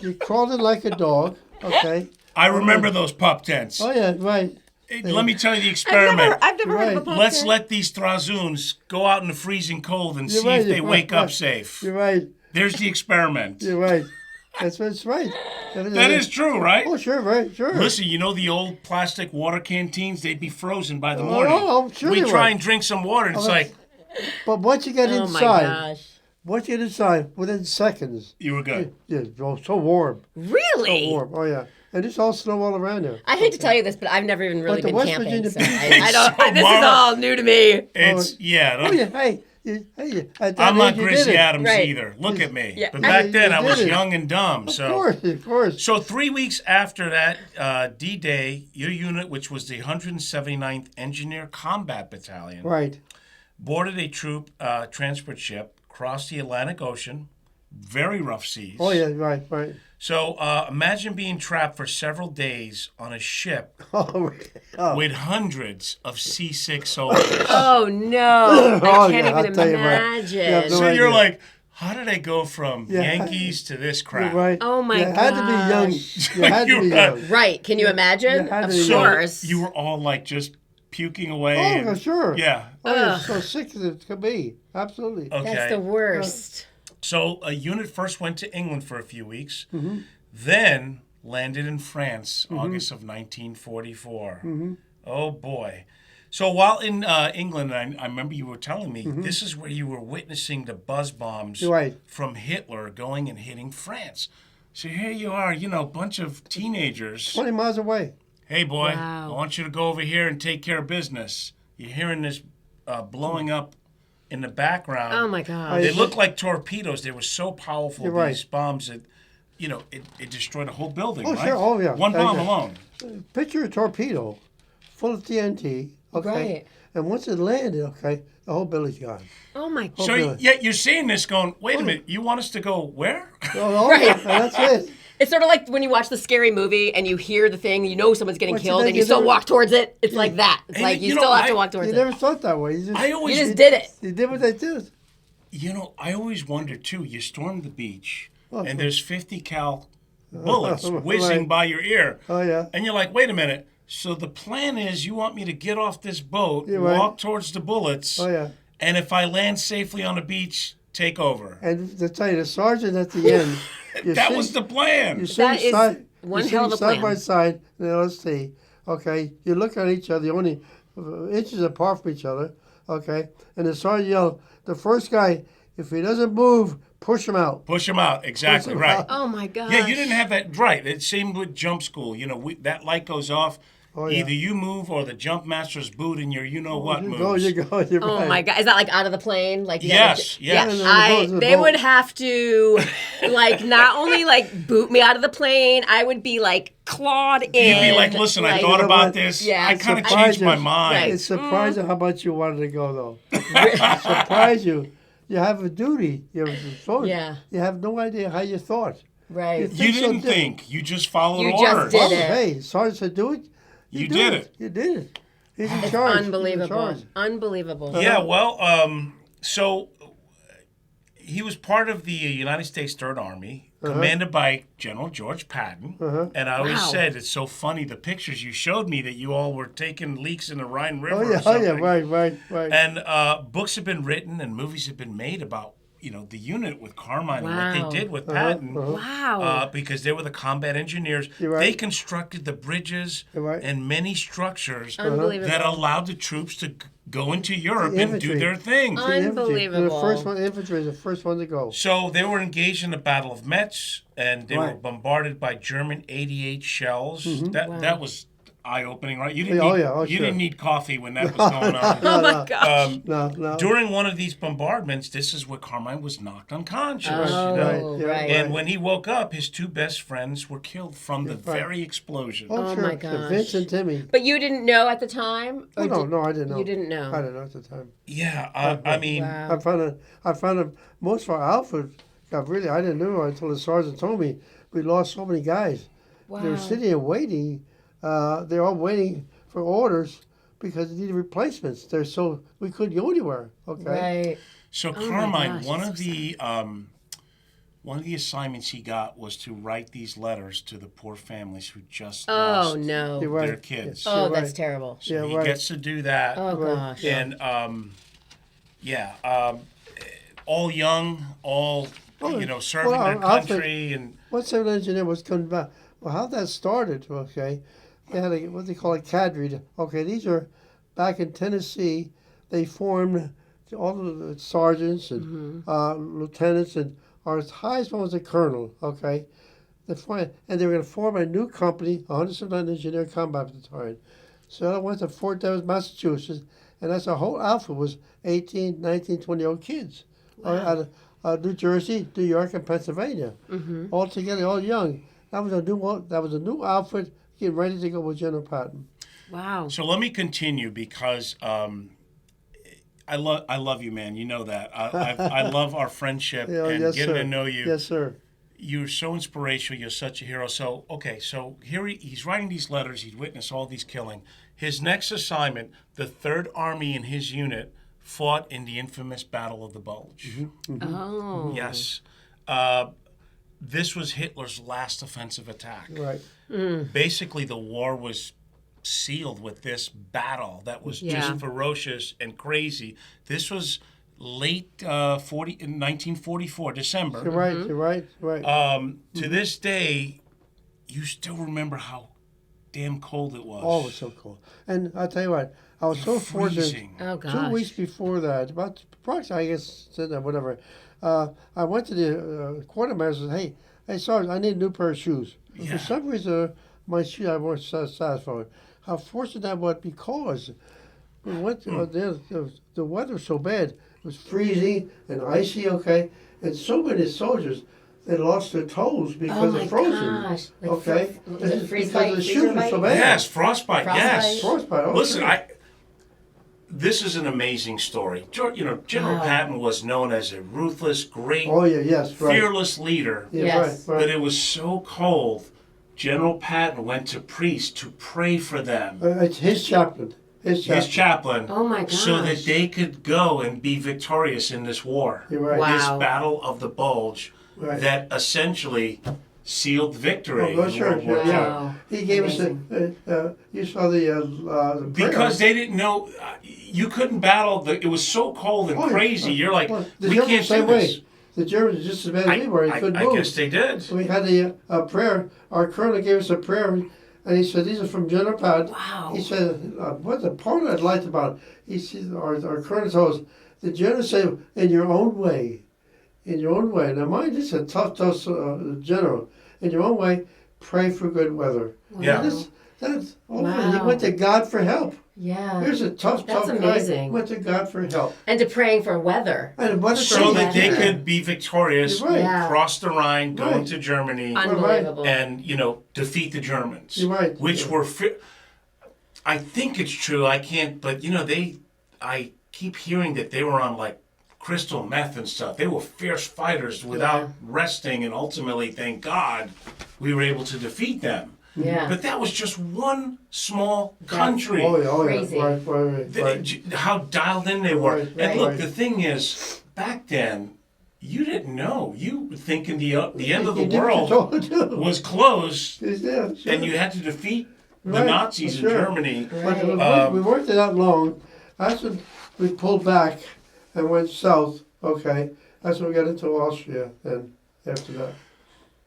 Speaker 3: You crawled in like a dog. Okay.
Speaker 1: I remember those pup tents.
Speaker 3: Oh yeah, right.
Speaker 1: Hey, let me tell you the experiment.
Speaker 2: I've never heard of a
Speaker 3: Right.
Speaker 2: pop
Speaker 1: Let's
Speaker 2: tent.
Speaker 1: let these Trazoons go out in the freezing cold and
Speaker 3: You're
Speaker 1: see
Speaker 3: right,
Speaker 1: if they
Speaker 3: you're
Speaker 1: wake
Speaker 3: right,
Speaker 1: up
Speaker 3: right.
Speaker 1: safe.
Speaker 3: You're right.
Speaker 1: There's the experiment.
Speaker 3: You're right. That's right.
Speaker 1: That is true, right?
Speaker 3: Oh sure, right, sure.
Speaker 1: Listen, you know the old plastic water canteens? They'd be frozen by the morning.
Speaker 3: I'm sure
Speaker 1: we
Speaker 3: they
Speaker 1: try
Speaker 3: were.
Speaker 1: and drink some water, and it's
Speaker 3: Oh,
Speaker 1: like,
Speaker 3: But once you get
Speaker 2: Oh my
Speaker 3: inside,
Speaker 2: gosh.
Speaker 3: once you get inside, within seconds,
Speaker 1: you were good.
Speaker 3: yeah, so warm,
Speaker 2: Really?
Speaker 3: warm. Oh yeah, and it's all snow all around there.
Speaker 2: I hate to tell you this, but I've never even really
Speaker 3: But the
Speaker 2: been
Speaker 3: West
Speaker 2: camping,
Speaker 3: Virginia
Speaker 2: so
Speaker 3: beach-
Speaker 2: I don't.
Speaker 1: So,
Speaker 2: this is
Speaker 1: Marla-
Speaker 2: all new to me.
Speaker 1: It's, yeah.
Speaker 3: Oh yeah, hey, at that
Speaker 1: I'm not
Speaker 3: age you
Speaker 1: Gracie
Speaker 3: did it.
Speaker 1: Adams
Speaker 2: Right.
Speaker 1: either. Look at me.
Speaker 2: Yeah.
Speaker 1: But back
Speaker 3: You
Speaker 1: then, I
Speaker 3: did
Speaker 1: was
Speaker 3: it.
Speaker 1: young and dumb.
Speaker 3: Of
Speaker 1: So,
Speaker 3: course.
Speaker 1: so 3 weeks after that D-Day, your unit, which was the 179th Engineer Combat Battalion,
Speaker 3: Right.
Speaker 1: boarded a troop transport ship, crossed the Atlantic Ocean, very rough seas.
Speaker 3: Oh yeah, right.
Speaker 1: So imagine being trapped for several days on a ship
Speaker 3: Oh,
Speaker 1: with hundreds of seasick soldiers.
Speaker 2: Oh no!
Speaker 3: Oh,
Speaker 2: I can't
Speaker 3: yeah, I'll
Speaker 2: even
Speaker 3: tell you what.
Speaker 2: imagine.
Speaker 3: Yeah, no
Speaker 1: So
Speaker 3: idea.
Speaker 1: you're like, how did I go from
Speaker 3: Yeah.
Speaker 1: Yankees to this crap?
Speaker 3: You're right.
Speaker 2: Oh, my
Speaker 3: You had to be young.
Speaker 2: gosh.
Speaker 3: You had to be
Speaker 1: You're right.
Speaker 3: young.
Speaker 2: Right? Can you imagine?
Speaker 3: You had
Speaker 2: Of
Speaker 3: to be
Speaker 1: So
Speaker 2: course.
Speaker 1: you were all like just puking away.
Speaker 3: Oh,
Speaker 1: and-
Speaker 3: for sure.
Speaker 1: Yeah.
Speaker 3: Oh, yeah,
Speaker 2: Ugh.
Speaker 3: so sick as it could be. Absolutely.
Speaker 1: Okay.
Speaker 2: That's the worst.
Speaker 1: So a unit first went to England for a few weeks,
Speaker 3: Mm-hmm.
Speaker 1: then landed in France, August of 1944.
Speaker 3: Mm-hmm.
Speaker 1: Oh boy. So while in England, I remember you were telling me,
Speaker 3: Mm-hmm.
Speaker 1: this is where you were witnessing the buzz bombs
Speaker 3: Right.
Speaker 1: from Hitler going and hitting France. So here you are, bunch of teenagers.
Speaker 3: 20 miles away.
Speaker 1: Hey boy,
Speaker 2: Wow.
Speaker 1: I want you to go over here and take care of business. You're hearing this blowing up in the background.
Speaker 2: Oh my gosh.
Speaker 1: They look like torpedoes. They were so powerful,
Speaker 3: You're
Speaker 1: these
Speaker 3: right.
Speaker 1: bombs, that, it destroyed a whole building,
Speaker 3: Oh,
Speaker 1: right?
Speaker 3: sure. Oh, yeah.
Speaker 1: One bomb
Speaker 3: Yeah.
Speaker 1: alone.
Speaker 3: Picture a torpedo full of TNT. Okay.
Speaker 2: Right.
Speaker 3: And once it landed, okay, the whole building's gone.
Speaker 2: Oh my.
Speaker 3: Oh,
Speaker 1: So
Speaker 3: really?
Speaker 1: yet you're seeing this going, wait a minute, you want us to go where?
Speaker 3: Oh,
Speaker 2: Right.
Speaker 3: yeah, and that's it.
Speaker 2: It's sort of like when you watch the scary movie and you hear the thing, you know someone's getting
Speaker 3: But you
Speaker 2: killed,
Speaker 3: think
Speaker 2: and you
Speaker 3: you
Speaker 2: still
Speaker 3: never-
Speaker 2: walk towards it. It's like that. It's
Speaker 1: And
Speaker 2: like
Speaker 1: you
Speaker 2: you
Speaker 1: know,
Speaker 2: still have to
Speaker 1: I-
Speaker 2: walk towards
Speaker 3: You
Speaker 2: it.
Speaker 3: never thought that way.
Speaker 1: I
Speaker 2: You
Speaker 1: always,
Speaker 2: just did it.
Speaker 3: You did what they did.
Speaker 1: I always wonder too. You storm the beach,
Speaker 3: Oh,
Speaker 1: and there's 50 cal bullets
Speaker 3: Right.
Speaker 1: whizzing by your ear,
Speaker 3: Oh, yeah.
Speaker 1: and you're like, wait a minute. So the plan is you want me to get off this boat,
Speaker 3: You're right.
Speaker 1: walk towards the bullets,
Speaker 3: Oh, yeah.
Speaker 1: and if I land safely on the beach, take over.
Speaker 3: And to tell you, the sergeant at the end. you
Speaker 1: That
Speaker 3: see-
Speaker 1: was the plan.
Speaker 3: You sit
Speaker 2: That is
Speaker 3: side,
Speaker 2: one
Speaker 3: you
Speaker 2: hell of
Speaker 3: sit
Speaker 2: a
Speaker 3: side
Speaker 2: plan.
Speaker 3: by side in the LST. Okay, you look at each other, you're only inches apart from each other. Okay, and the sergeant yelled, "The first guy, if he doesn't move, push him out."
Speaker 1: Push them out. Exactly
Speaker 3: Push 'em
Speaker 1: right.
Speaker 3: out.
Speaker 2: Oh my gosh.
Speaker 1: Yeah, you didn't have that right. It's same with jump school. That light goes off.
Speaker 3: Oh, yeah.
Speaker 1: Either you move or the jump master's boot and your what
Speaker 3: You
Speaker 1: moves.
Speaker 3: go, you go, you're
Speaker 2: Oh
Speaker 3: right.
Speaker 2: my god! Is that like out of the plane? Like
Speaker 1: Yes,
Speaker 2: yeah.
Speaker 1: yes.
Speaker 3: Yeah, no, the
Speaker 2: They
Speaker 3: boat.
Speaker 2: would have to like not only like boot me out of the plane. I would be like clawed in.
Speaker 1: You'd be like, listen, I
Speaker 2: like-
Speaker 1: thought
Speaker 3: know
Speaker 1: about
Speaker 3: what?
Speaker 1: this.
Speaker 2: Yeah,
Speaker 1: I kind of
Speaker 3: surprised
Speaker 1: changed my
Speaker 3: us.
Speaker 1: mind.
Speaker 2: Right.
Speaker 3: It's surprising how much you wanted to go, though. Surprise you. You have a duty. You have a soldier.
Speaker 2: Yeah.
Speaker 3: You have no idea how you thought.
Speaker 2: Right.
Speaker 3: You
Speaker 1: You
Speaker 3: so
Speaker 1: didn't
Speaker 3: different.
Speaker 1: think. You just followed
Speaker 2: You just
Speaker 1: orders.
Speaker 2: did
Speaker 3: Oh,
Speaker 2: it.
Speaker 3: hey, sergeant said do it.
Speaker 1: You
Speaker 3: do
Speaker 1: did it.
Speaker 3: You did it. He's in charge. He's in
Speaker 2: Unbelievable.
Speaker 3: charge.
Speaker 2: Unbelievable.
Speaker 1: Yeah, well, so he was part of the United States Third Army, commanded by General George Patton. And I always said, it's so funny, the pictures you showed me that you all were taking leaks in the Rhine River or something.
Speaker 3: Right.
Speaker 1: And books have been written and movies have been made about, the unit with Carmine and what they did with Patton.
Speaker 2: Wow.
Speaker 1: Because they were the combat engineers. They constructed the bridges and many structures that allowed the troops to go into Europe and do their thing.
Speaker 2: Unbelievable.
Speaker 3: Infantry is the first one to go.
Speaker 1: So they were engaged in the Battle of Metz, and they were bombarded by German 88 shells. That was eye-opening, right? You didn't need coffee when that was going on.
Speaker 2: Oh my gosh.
Speaker 3: No.
Speaker 1: During one of these bombardments, this is where Carmine was knocked unconscious.
Speaker 2: Right.
Speaker 1: And when he woke up, his two best friends were killed from the very explosion.
Speaker 2: Oh my gosh.
Speaker 3: Vince and Timmy.
Speaker 2: But you didn't know at the time?
Speaker 3: No, I didn't know.
Speaker 2: You didn't know?
Speaker 3: I didn't know at the time.
Speaker 1: Yeah, I mean...
Speaker 3: I found most of our outfit got really... I didn't know until the sergeant told me we lost so many guys.
Speaker 2: Wow.
Speaker 3: They were sitting there waiting. They're all waiting for orders because they needed replacements. We couldn't go anywhere. Okay.
Speaker 2: Right.
Speaker 1: So Carmine, one of the assignments he got was to write these letters to the poor families who just lost their kids.
Speaker 2: Oh, that's terrible.
Speaker 1: So he gets to do that.
Speaker 2: Oh gosh.
Speaker 1: And all young, all serving their country and.
Speaker 3: One civil engineer was coming back. Well, how that started? Okay. They had what they call a cadre. Okay, these are back in Tennessee. They formed all the sergeants and lieutenants, and our highest one was a colonel. Okay, and they were going to form a new company, 109 Engineer Combat Battalion. So I went to Fort Devens, Massachusetts, and that's our whole outfit was 18, 19, 20-year-old kids out of New Jersey, New York, and Pennsylvania, all together, all young. That was a new outfit. Getting ready to go with General Patton.
Speaker 2: Wow.
Speaker 1: So let me continue because I love you, man. You know that. I love our friendship and getting to know you.
Speaker 3: Yes, sir.
Speaker 1: You're so inspirational. You're such a hero. So here he's writing these letters. He's witnessed all these killing. His next assignment, the Third Army and his unit fought in the infamous Battle of the Bulge.
Speaker 2: Oh.
Speaker 1: Yes. This was Hitler's last offensive attack.
Speaker 3: Right.
Speaker 1: Basically, the war was sealed with this battle that was just ferocious and crazy. This was late in 1944, December.
Speaker 3: You're right.
Speaker 1: To this day, you still remember how damn cold it was.
Speaker 3: Oh, it was so cold. And I'll tell you what, I was so fortunate.
Speaker 2: Oh, gosh.
Speaker 3: 2 weeks before that, about approximately, I guess, whatever, I went to the quartermaster and said, hey, Sergeant, I need a new pair of shoes. For some reason, my shoes I wasn't satisfied. How fortunate that was because we went to, the weather was so bad. It was freezing and icy, okay? And so many soldiers, they lost their toes because of frozen.
Speaker 2: Gosh.
Speaker 3: Okay?
Speaker 2: Because
Speaker 3: the shoes were so bad.
Speaker 1: Yes, frostbite. Yes.
Speaker 3: Frostbite. Okay.
Speaker 1: Listen, this is an amazing story. General Patton was known as a ruthless, great, fearless leader.
Speaker 3: Yes. Right.
Speaker 1: But it was so cold, General Patton went to priests to pray for them.
Speaker 3: It's his chaplain. His
Speaker 1: chaplain.
Speaker 2: Oh my gosh.
Speaker 1: So that they could go and be victorious in this war.
Speaker 3: You're right.
Speaker 2: Wow.
Speaker 1: This Battle of the Bulge that essentially sealed victory in World War II.
Speaker 3: He gave us you saw the
Speaker 1: because they didn't know you couldn't battle. It was so cold and crazy. You're like, we can't do this.
Speaker 3: The Germans just as bad as we were. He couldn't move.
Speaker 1: I guess they did.
Speaker 3: So we had a prayer. Our colonel gave us a prayer, and he said, "These are from General Patton."
Speaker 2: Wow.
Speaker 3: He said, "What the part I liked about it?" He said, "Our colonel told us the general said, in your own way, in your own way." Now, mind, this is a tough general. In your own way, pray for good weather.
Speaker 2: Wow.
Speaker 1: Yeah.
Speaker 3: He went to God for help.
Speaker 2: Yeah.
Speaker 3: Here's a tough
Speaker 2: amazing.
Speaker 3: guy. Went to God for help.
Speaker 2: And to praying for weather.
Speaker 1: So that they could be victorious,
Speaker 3: Right.
Speaker 1: cross the Rhine, go into Germany,
Speaker 2: Unbelievable.
Speaker 1: and defeat the Germans.
Speaker 3: You're right.
Speaker 1: Which were, I think it's true. I can't, but I keep hearing that they were on like crystal meth and stuff. They were fierce fighters without resting, and ultimately, thank God, we were able to defeat them.
Speaker 2: Yeah.
Speaker 1: But that was just one small country.
Speaker 2: Crazy.
Speaker 3: Right.
Speaker 1: How dialed in they were.
Speaker 3: Right,
Speaker 1: And look,
Speaker 3: right.
Speaker 1: the thing is, back then, you didn't know. You were thinking the end of the
Speaker 3: You did what
Speaker 1: world
Speaker 3: you told to do.
Speaker 1: was close,
Speaker 3: Yeah, sure.
Speaker 1: and you had to defeat the
Speaker 3: Right,
Speaker 1: Nazis in
Speaker 3: sure.
Speaker 1: Germany.
Speaker 3: But
Speaker 2: Right.
Speaker 3: we weren't there that long. That's when we pulled back and went south. Okay, that's when we got into Austria. And after that,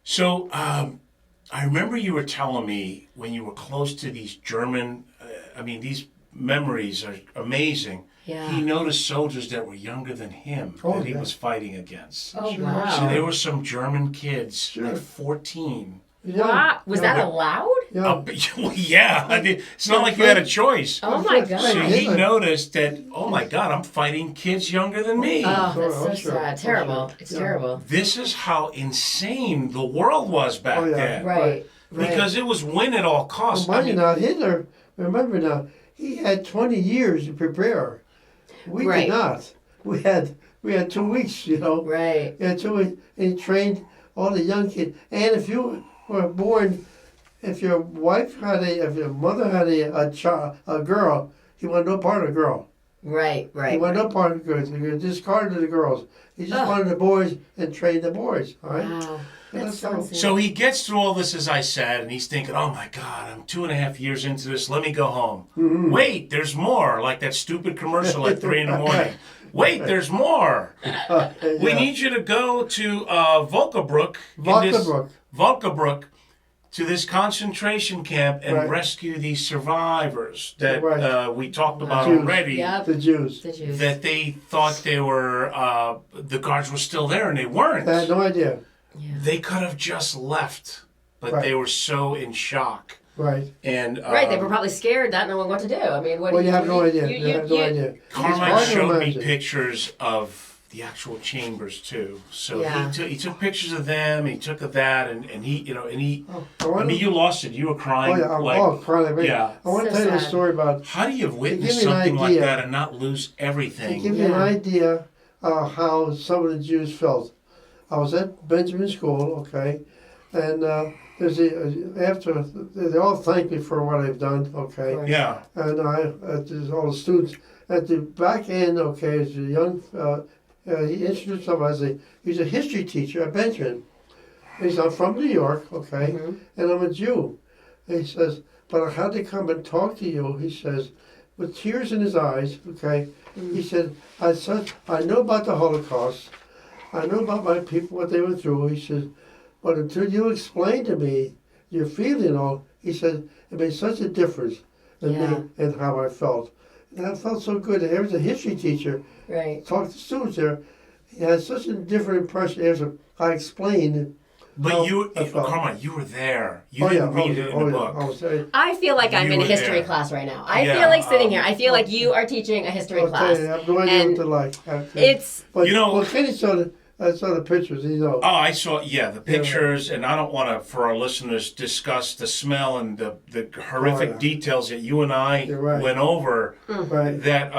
Speaker 1: So I remember you were telling me when you were close to these German. These memories are amazing.
Speaker 2: Yeah.
Speaker 1: He noticed soldiers that were younger than him that he
Speaker 3: yeah.
Speaker 1: was fighting against.
Speaker 2: Oh,
Speaker 3: Sure.
Speaker 2: wow.
Speaker 1: So there were some German kids,
Speaker 3: Sure.
Speaker 1: like 14.
Speaker 2: Wow. Was that
Speaker 3: yeah.
Speaker 2: allowed?
Speaker 3: Yeah.
Speaker 1: Yeah, it's not like you had a choice.
Speaker 2: Oh, my
Speaker 1: So
Speaker 2: God.
Speaker 1: he noticed that, oh my God, I'm fighting kids younger than me.
Speaker 2: Oh, that's so
Speaker 3: Sure.
Speaker 2: sad. Terrible. It's
Speaker 3: Yeah.
Speaker 2: terrible.
Speaker 1: This is how insane the world was back
Speaker 3: Oh, yeah.
Speaker 1: then.
Speaker 2: Right.
Speaker 1: Because it was win at all costs.
Speaker 3: Well, mind you now, Hitler, remember now, he had 20 years to prepare. We
Speaker 2: Right.
Speaker 3: did not. We had 2 weeks, you know.
Speaker 2: Right.
Speaker 3: We had 2 weeks, and he trained all the young kids. And if you were born, if your mother had a girl, he wanted no part of the girl.
Speaker 2: Right.
Speaker 3: He
Speaker 2: Right.
Speaker 3: wanted no part of the girls. He discarded the girls. He just
Speaker 2: Ugh.
Speaker 3: wanted the boys and trained the boys. All right.
Speaker 2: Wow. That's
Speaker 3: That's
Speaker 2: so
Speaker 3: how-
Speaker 2: insane.
Speaker 1: So he gets through all this, as I said, and he's thinking, oh my God, I'm 2.5 years into this. Let me go home.
Speaker 3: Mm-hmm.
Speaker 1: Wait, there's more. Like that stupid commercial at 3 in the morning. Wait, there's more. We
Speaker 3: Yeah.
Speaker 1: need you to go to Volkenbruck. Volkenbruck, to this concentration camp and
Speaker 3: Right.
Speaker 1: rescue these survivors that
Speaker 3: Right.
Speaker 1: we talked about
Speaker 3: Jews.
Speaker 1: already.
Speaker 2: Yep.
Speaker 3: The Jews.
Speaker 2: The Jews.
Speaker 1: That they thought they were, the guards were still there, and they weren't.
Speaker 3: I had no idea.
Speaker 2: Yeah.
Speaker 1: They could have just left, but
Speaker 3: Right.
Speaker 1: they were so in shock.
Speaker 3: Right.
Speaker 1: And
Speaker 2: Right, they were probably scared, not knowing what to do. I mean, what
Speaker 3: Well,
Speaker 2: do
Speaker 3: you have no idea.
Speaker 2: you-
Speaker 3: You have no idea. It's
Speaker 1: Carmine
Speaker 3: hard to
Speaker 1: showed me
Speaker 3: imagine.
Speaker 1: pictures of the actual chambers too. So
Speaker 2: Yeah.
Speaker 1: he took pictures of them. He took of that, and he.
Speaker 3: I
Speaker 1: You lost it. You were
Speaker 3: Oh
Speaker 1: crying.
Speaker 3: yeah,
Speaker 1: like,
Speaker 3: crying.
Speaker 1: yeah.
Speaker 3: I want to
Speaker 2: So
Speaker 3: tell you a
Speaker 2: sad.
Speaker 3: story about
Speaker 1: how do you witness
Speaker 3: give me an
Speaker 1: something like
Speaker 3: idea.
Speaker 1: that and not lose
Speaker 3: to
Speaker 1: everything?
Speaker 3: give you an
Speaker 2: Yeah.
Speaker 3: idea how some of the Jews felt. I was at Benjamin School, okay, and after they all thanked me for what I've done, okay,
Speaker 2: Right.
Speaker 1: Yeah.
Speaker 3: and there's all the students at the back end, okay, is a young. He introduced himself he's a history teacher at Benjamin. I'm from New York, okay, and I'm a Jew. And he says, but I had to come and talk to you. He says, with tears in his eyes, okay. He said, I know about the Holocaust. I know about my people, what they went through. He says, but until you explain to me your feeling, he said, it made such a difference in
Speaker 2: Yeah.
Speaker 3: me and how I felt. And I felt so good. There was a history teacher,
Speaker 2: Right.
Speaker 3: talked to students there. He had such a different impression after I explained.
Speaker 1: But
Speaker 3: how
Speaker 1: you,
Speaker 3: I felt.
Speaker 1: Carmine, you were there. You
Speaker 3: Oh, yeah,
Speaker 1: didn't read it in the book.
Speaker 3: I was there.
Speaker 2: I feel like I'm
Speaker 1: You
Speaker 2: in a
Speaker 1: were
Speaker 2: history
Speaker 1: there.
Speaker 2: class right now. I
Speaker 1: Yeah,
Speaker 2: feel like sitting here. I feel like you are teaching a history
Speaker 3: I'll
Speaker 2: class.
Speaker 3: tell you, I have no idea
Speaker 2: And
Speaker 3: what they're like.
Speaker 2: It's
Speaker 3: But,
Speaker 1: You know-
Speaker 3: well, Kenny saw the pictures, you know.
Speaker 1: Oh, I saw, the pictures, and I don't want to, for our listeners, discuss the smell and the horrific
Speaker 3: Oh, yeah.
Speaker 1: details that you and I
Speaker 3: You're right.
Speaker 1: went over.
Speaker 3: Right.
Speaker 1: That,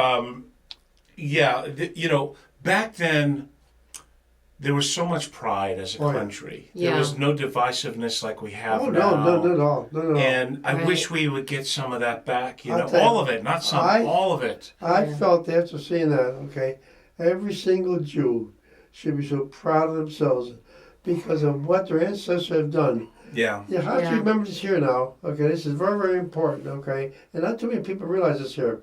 Speaker 1: back then, there was so much pride as a
Speaker 3: Oh, yeah.
Speaker 1: country.
Speaker 2: Yeah.
Speaker 1: There was no divisiveness like we have
Speaker 3: Oh,
Speaker 1: now.
Speaker 3: no.
Speaker 1: And I
Speaker 2: Right.
Speaker 1: wish we would get some of that back,
Speaker 3: I'll tell you,
Speaker 1: all of it, not some, all of it.
Speaker 3: I
Speaker 2: Yeah.
Speaker 3: felt after seeing that, okay, every single Jew should be so proud of themselves because of what their ancestors have done.
Speaker 1: Yeah.
Speaker 3: You have to
Speaker 2: Yeah.
Speaker 3: remember this here now, okay? This is very, very important, okay? And not too many people realize this here.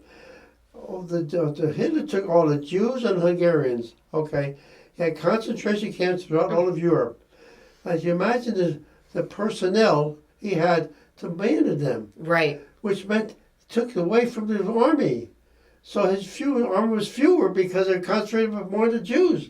Speaker 3: Oh, the Hitler took all the Jews and Hungarians, okay? He had concentration camps throughout all of Europe. As you imagine the personnel he had to manage them,
Speaker 2: right.
Speaker 3: which meant took away from the army. So his army was fewer because they concentrated more on the Jews.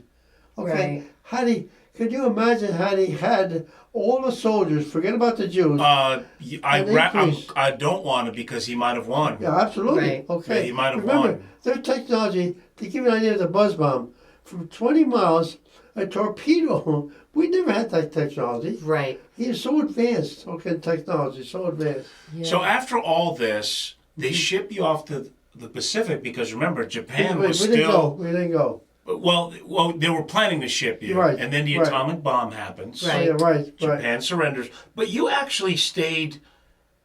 Speaker 3: Okay,
Speaker 2: Right.
Speaker 3: could you imagine had he had all the soldiers, forget about the Jews.
Speaker 1: I
Speaker 3: increase.
Speaker 1: don't want to because he might have won.
Speaker 3: Yeah, absolutely.
Speaker 2: Right.
Speaker 3: Okay.
Speaker 1: Yeah, he might have
Speaker 3: Remember,
Speaker 1: won.
Speaker 3: their technology, to give you an idea of the buzz bomb, from 20 miles, a torpedo, we never had that technology.
Speaker 2: Right.
Speaker 3: He is so advanced, okay, technology, so advanced.
Speaker 2: Yeah.
Speaker 1: So after all this, they ship you off to the Pacific because remember Japan was
Speaker 3: we didn't
Speaker 1: still
Speaker 3: go. We didn't go.
Speaker 1: well. They were planning to ship you,
Speaker 3: Right,
Speaker 1: and then the
Speaker 3: right.
Speaker 1: atomic bomb happens.
Speaker 2: Right.
Speaker 3: Oh, yeah, right.
Speaker 1: Japan surrenders, but you actually stayed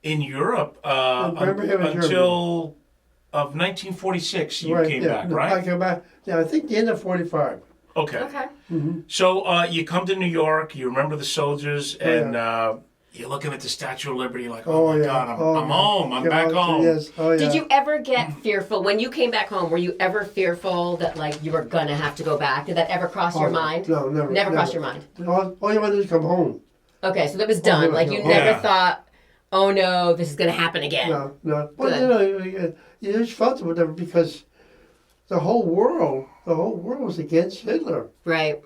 Speaker 1: in Europe
Speaker 3: Birmingham and
Speaker 1: until of 1946. You
Speaker 3: Right,
Speaker 1: came
Speaker 3: yeah.
Speaker 1: back,
Speaker 3: No,
Speaker 1: right?
Speaker 3: I came back. Yeah, I think the end of 45.
Speaker 1: Okay.
Speaker 2: Okay.
Speaker 1: So you come to New York, you remember the soldiers, and you're looking at the Statue of Liberty like, oh my God, I'm home, I'm back home.
Speaker 3: Yes. Oh, yeah.
Speaker 2: Did you ever get fearful when you came back home? Were you ever fearful that like you were gonna have to go back? Did that ever cross your mind?
Speaker 3: No, never.
Speaker 2: Never crossed your mind.
Speaker 3: All you want to do is come home.
Speaker 2: Okay, so that was done. Like you never thought, oh no, this is gonna happen again.
Speaker 3: No. Well, you just felt it with them because the whole world was against Hitler.
Speaker 2: Right.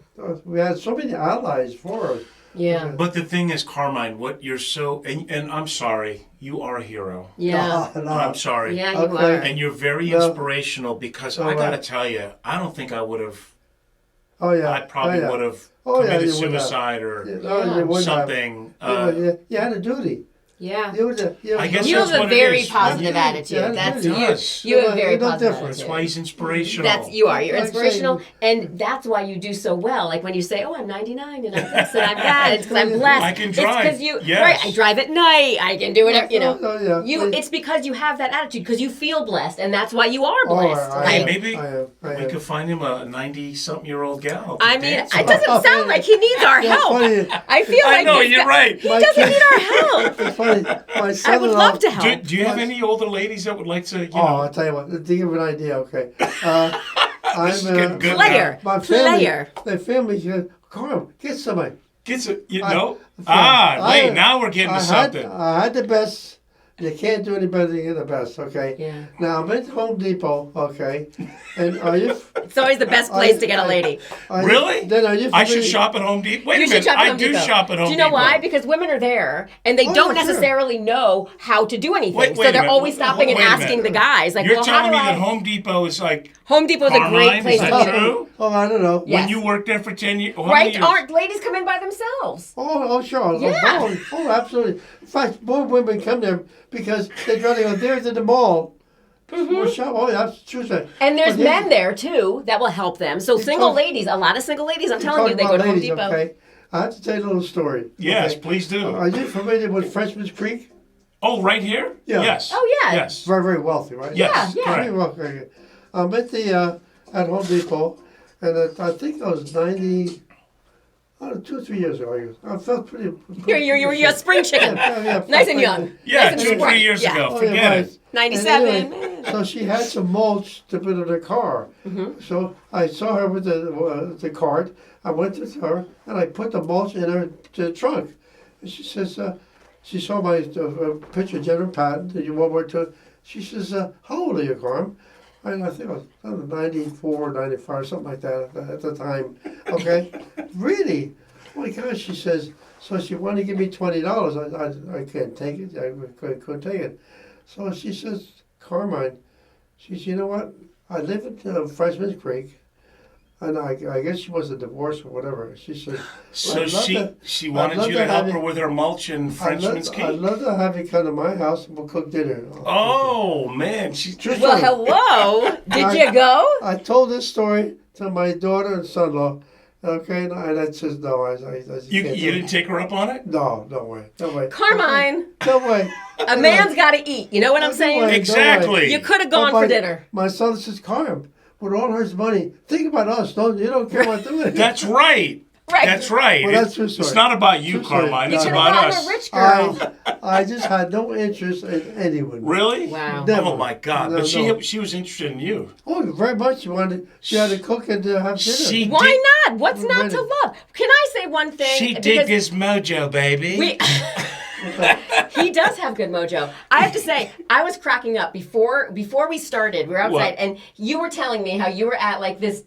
Speaker 3: We had so many allies for us.
Speaker 2: Yeah.
Speaker 1: But the thing is, Carmine, what you're so, and I'm sorry, you are a hero.
Speaker 2: Yeah.
Speaker 3: No.
Speaker 1: I'm sorry.
Speaker 2: Yeah, you
Speaker 3: Okay.
Speaker 2: are.
Speaker 1: And you're very inspirational because I gotta tell you, I don't think I would have.
Speaker 3: Oh yeah.
Speaker 1: I probably would have
Speaker 3: Oh, yeah,
Speaker 1: committed
Speaker 3: you would have.
Speaker 1: suicide or
Speaker 3: You would have.
Speaker 1: something.
Speaker 3: You had a duty.
Speaker 2: Yeah.
Speaker 1: I guess
Speaker 2: You
Speaker 1: that's
Speaker 2: have a
Speaker 1: what it
Speaker 2: very
Speaker 1: is.
Speaker 2: positive
Speaker 3: Yeah,
Speaker 2: attitude.
Speaker 3: yeah,
Speaker 2: That's
Speaker 1: it
Speaker 2: you.
Speaker 1: does.
Speaker 2: You have a very
Speaker 3: You're no
Speaker 2: positive
Speaker 3: different.
Speaker 1: That's
Speaker 2: attitude.
Speaker 1: why he's inspirational.
Speaker 2: You are. You're
Speaker 3: Like
Speaker 2: inspirational, and that's why you do so well. Like when you say, "Oh, I'm 99 and I'm this and I'm that," it's because I'm blessed.
Speaker 1: I can
Speaker 2: It's
Speaker 1: drive.
Speaker 2: because you,
Speaker 1: Yes.
Speaker 2: right? I drive at night. I can do whatever. You know,
Speaker 3: Oh, yeah.
Speaker 2: It's because you have that attitude because you feel blessed, and that's why you are blessed.
Speaker 3: I
Speaker 2: Like,
Speaker 3: am.
Speaker 1: Maybe
Speaker 3: I am.
Speaker 1: we could find him a 90-something-year-old gal. to
Speaker 2: I mean,
Speaker 1: dance
Speaker 2: it
Speaker 1: with.
Speaker 2: doesn't sound like he needs our
Speaker 3: That's
Speaker 2: help.
Speaker 3: funny.
Speaker 2: I feel
Speaker 1: I
Speaker 2: like
Speaker 1: know,
Speaker 2: this
Speaker 1: you're
Speaker 2: guy-
Speaker 1: right.
Speaker 2: He doesn't need our help.
Speaker 3: It's funny. My
Speaker 2: I
Speaker 3: son-in-law,
Speaker 2: would love to help.
Speaker 1: Do you have any older ladies that would like to, you
Speaker 3: Oh,
Speaker 1: know?
Speaker 3: I'll tell you what. To give you an idea, okay. I'm
Speaker 1: This is getting good.
Speaker 2: Player.
Speaker 3: my family.
Speaker 2: Player.
Speaker 3: My family said, "Carm, get somebody."
Speaker 1: Gets it, you
Speaker 3: I-
Speaker 1: know?
Speaker 3: I-
Speaker 1: Wait, now we're getting to something.
Speaker 3: I had the best. You can't do any better than get the best, okay?
Speaker 2: Yeah.
Speaker 3: Now I'm at Home Depot, okay, and are you?
Speaker 2: It's always the best place to get a lady.
Speaker 1: Really?
Speaker 3: Then are you?
Speaker 1: I should
Speaker 3: familiar-
Speaker 1: shop at Home Depot. Wait
Speaker 2: You
Speaker 1: a
Speaker 2: should
Speaker 1: minute,
Speaker 2: shop at
Speaker 1: I
Speaker 2: Home
Speaker 1: do
Speaker 2: Depot.
Speaker 1: shop at Home Depot.
Speaker 2: Do you know why? Because women are there and they
Speaker 3: Oh,
Speaker 2: don't
Speaker 3: yeah, sure.
Speaker 2: necessarily know how to do anything.
Speaker 1: Wait
Speaker 2: so
Speaker 1: a
Speaker 2: they're
Speaker 1: minute.
Speaker 2: always stopping and
Speaker 1: Wait a
Speaker 2: asking the
Speaker 1: minute.
Speaker 2: guys, like,
Speaker 1: You're
Speaker 2: well, how
Speaker 1: telling
Speaker 2: do
Speaker 1: me
Speaker 2: I?
Speaker 1: that Home Depot is like
Speaker 2: Home Depot is a
Speaker 1: Carmine,
Speaker 2: great place
Speaker 1: is
Speaker 2: to
Speaker 1: that
Speaker 2: do.
Speaker 1: true?
Speaker 3: Oh, I don't know.
Speaker 2: Yeah.
Speaker 1: When you worked there for 10 years?
Speaker 2: Right? Aren't ladies come in by themselves?
Speaker 3: Oh, sure.
Speaker 2: Yeah.
Speaker 3: Oh, absolutely. In fact, more women come there because they'd rather go there than the mall. Or shop. Oh, yeah, that's true.
Speaker 2: And there's
Speaker 3: But
Speaker 2: men there too that will help them. So single
Speaker 3: talk-
Speaker 2: ladies, a lot of single ladies, I'm
Speaker 3: you
Speaker 2: telling you,
Speaker 3: talk
Speaker 2: they go
Speaker 3: about
Speaker 2: to Home
Speaker 3: ladies,
Speaker 2: Depot.
Speaker 3: Okay? I have to tell you a little story.
Speaker 1: Yes,
Speaker 3: okay?
Speaker 1: please do.
Speaker 3: Are you familiar with Frenchman's Creek?
Speaker 1: Oh, right here?
Speaker 3: Yeah.
Speaker 1: Yes.
Speaker 2: Oh, yeah.
Speaker 1: Yes.
Speaker 3: Very, very wealthy, right?
Speaker 1: Yes,
Speaker 2: Yeah, yeah.
Speaker 1: correct.
Speaker 3: Very wealthy. I'm at the at Home Depot, and I think I was 90. 2 or 3 years ago, I guess. I felt pretty.
Speaker 2: You're a spring chicken.
Speaker 3: Yeah,
Speaker 2: Nice and young.
Speaker 1: Yeah,
Speaker 2: Nice and
Speaker 1: 2 or 3
Speaker 2: spry.
Speaker 1: years
Speaker 2: Yeah.
Speaker 1: ago.
Speaker 3: Oh,
Speaker 1: Forget
Speaker 3: yeah,
Speaker 1: it.
Speaker 3: right.
Speaker 2: 97.
Speaker 3: And anyway, so she had some mulch to put in her car. So I saw her with the cart. I went to her and I put the mulch in her trunk. And she says, she saw my picture of General Patton, the World War II. She says, how old are you, Carm? And I think I was 94, 95, something like that at the time. Okay? Really? Oh my gosh, she says, so she wanted to give me $20. I can't take it. I couldn't take it. So she says, Carmine, she says, you know what? I live at Frenchman's Creek. And I guess she was a divorce or whatever. She says,
Speaker 1: So
Speaker 3: I'd love
Speaker 1: she
Speaker 3: I'd
Speaker 1: wanted
Speaker 3: love
Speaker 1: you
Speaker 3: to
Speaker 1: to
Speaker 3: have
Speaker 1: help
Speaker 3: you-
Speaker 1: her with her mulch and Frenchman's
Speaker 3: I'd
Speaker 1: cake?
Speaker 3: love to have you come to my house and we'll cook dinner.
Speaker 1: Oh, man. She's
Speaker 3: Just
Speaker 2: Well,
Speaker 3: so-
Speaker 2: hello. Did you go?
Speaker 3: I told this story to my daughter and son-in-law. Okay, and I says no. I
Speaker 1: You
Speaker 3: can't do
Speaker 1: didn't
Speaker 3: it.
Speaker 1: take her up on it?
Speaker 3: No, no way, no way.
Speaker 2: Carmine,
Speaker 3: No way.
Speaker 2: a man's got to eat. You know what I'm
Speaker 3: No
Speaker 2: saying?
Speaker 3: way.
Speaker 1: Exactly.
Speaker 2: You could have gone
Speaker 3: But
Speaker 2: for dinner.
Speaker 3: My son says, Carm, with all her money, think about us. You don't care about doing it.
Speaker 1: That's right.
Speaker 2: Right.
Speaker 1: That's right.
Speaker 3: Well, that's true
Speaker 1: It's
Speaker 3: story.
Speaker 1: not about you,
Speaker 3: True story.
Speaker 1: Carmine.
Speaker 2: You
Speaker 1: It's
Speaker 2: should have
Speaker 1: about
Speaker 2: gotten
Speaker 1: us.
Speaker 2: a rich girl.
Speaker 3: I just had no interest in anyone.
Speaker 1: Really?
Speaker 2: Wow.
Speaker 3: Never.
Speaker 1: Oh, my God.
Speaker 3: No,
Speaker 1: But
Speaker 3: no.
Speaker 1: she was interested in you.
Speaker 3: Oh, very much. She had to cook and have dinner.
Speaker 1: She
Speaker 2: Why
Speaker 1: did,
Speaker 2: not? What's not to
Speaker 3: Ready.
Speaker 2: love? Can I say one thing?
Speaker 1: She
Speaker 2: Because
Speaker 1: did this mojo, baby.
Speaker 2: We, he does have good mojo. I have to say, I was cracking up before we started. We were outside,
Speaker 1: What?
Speaker 2: and you were telling me how you were at like this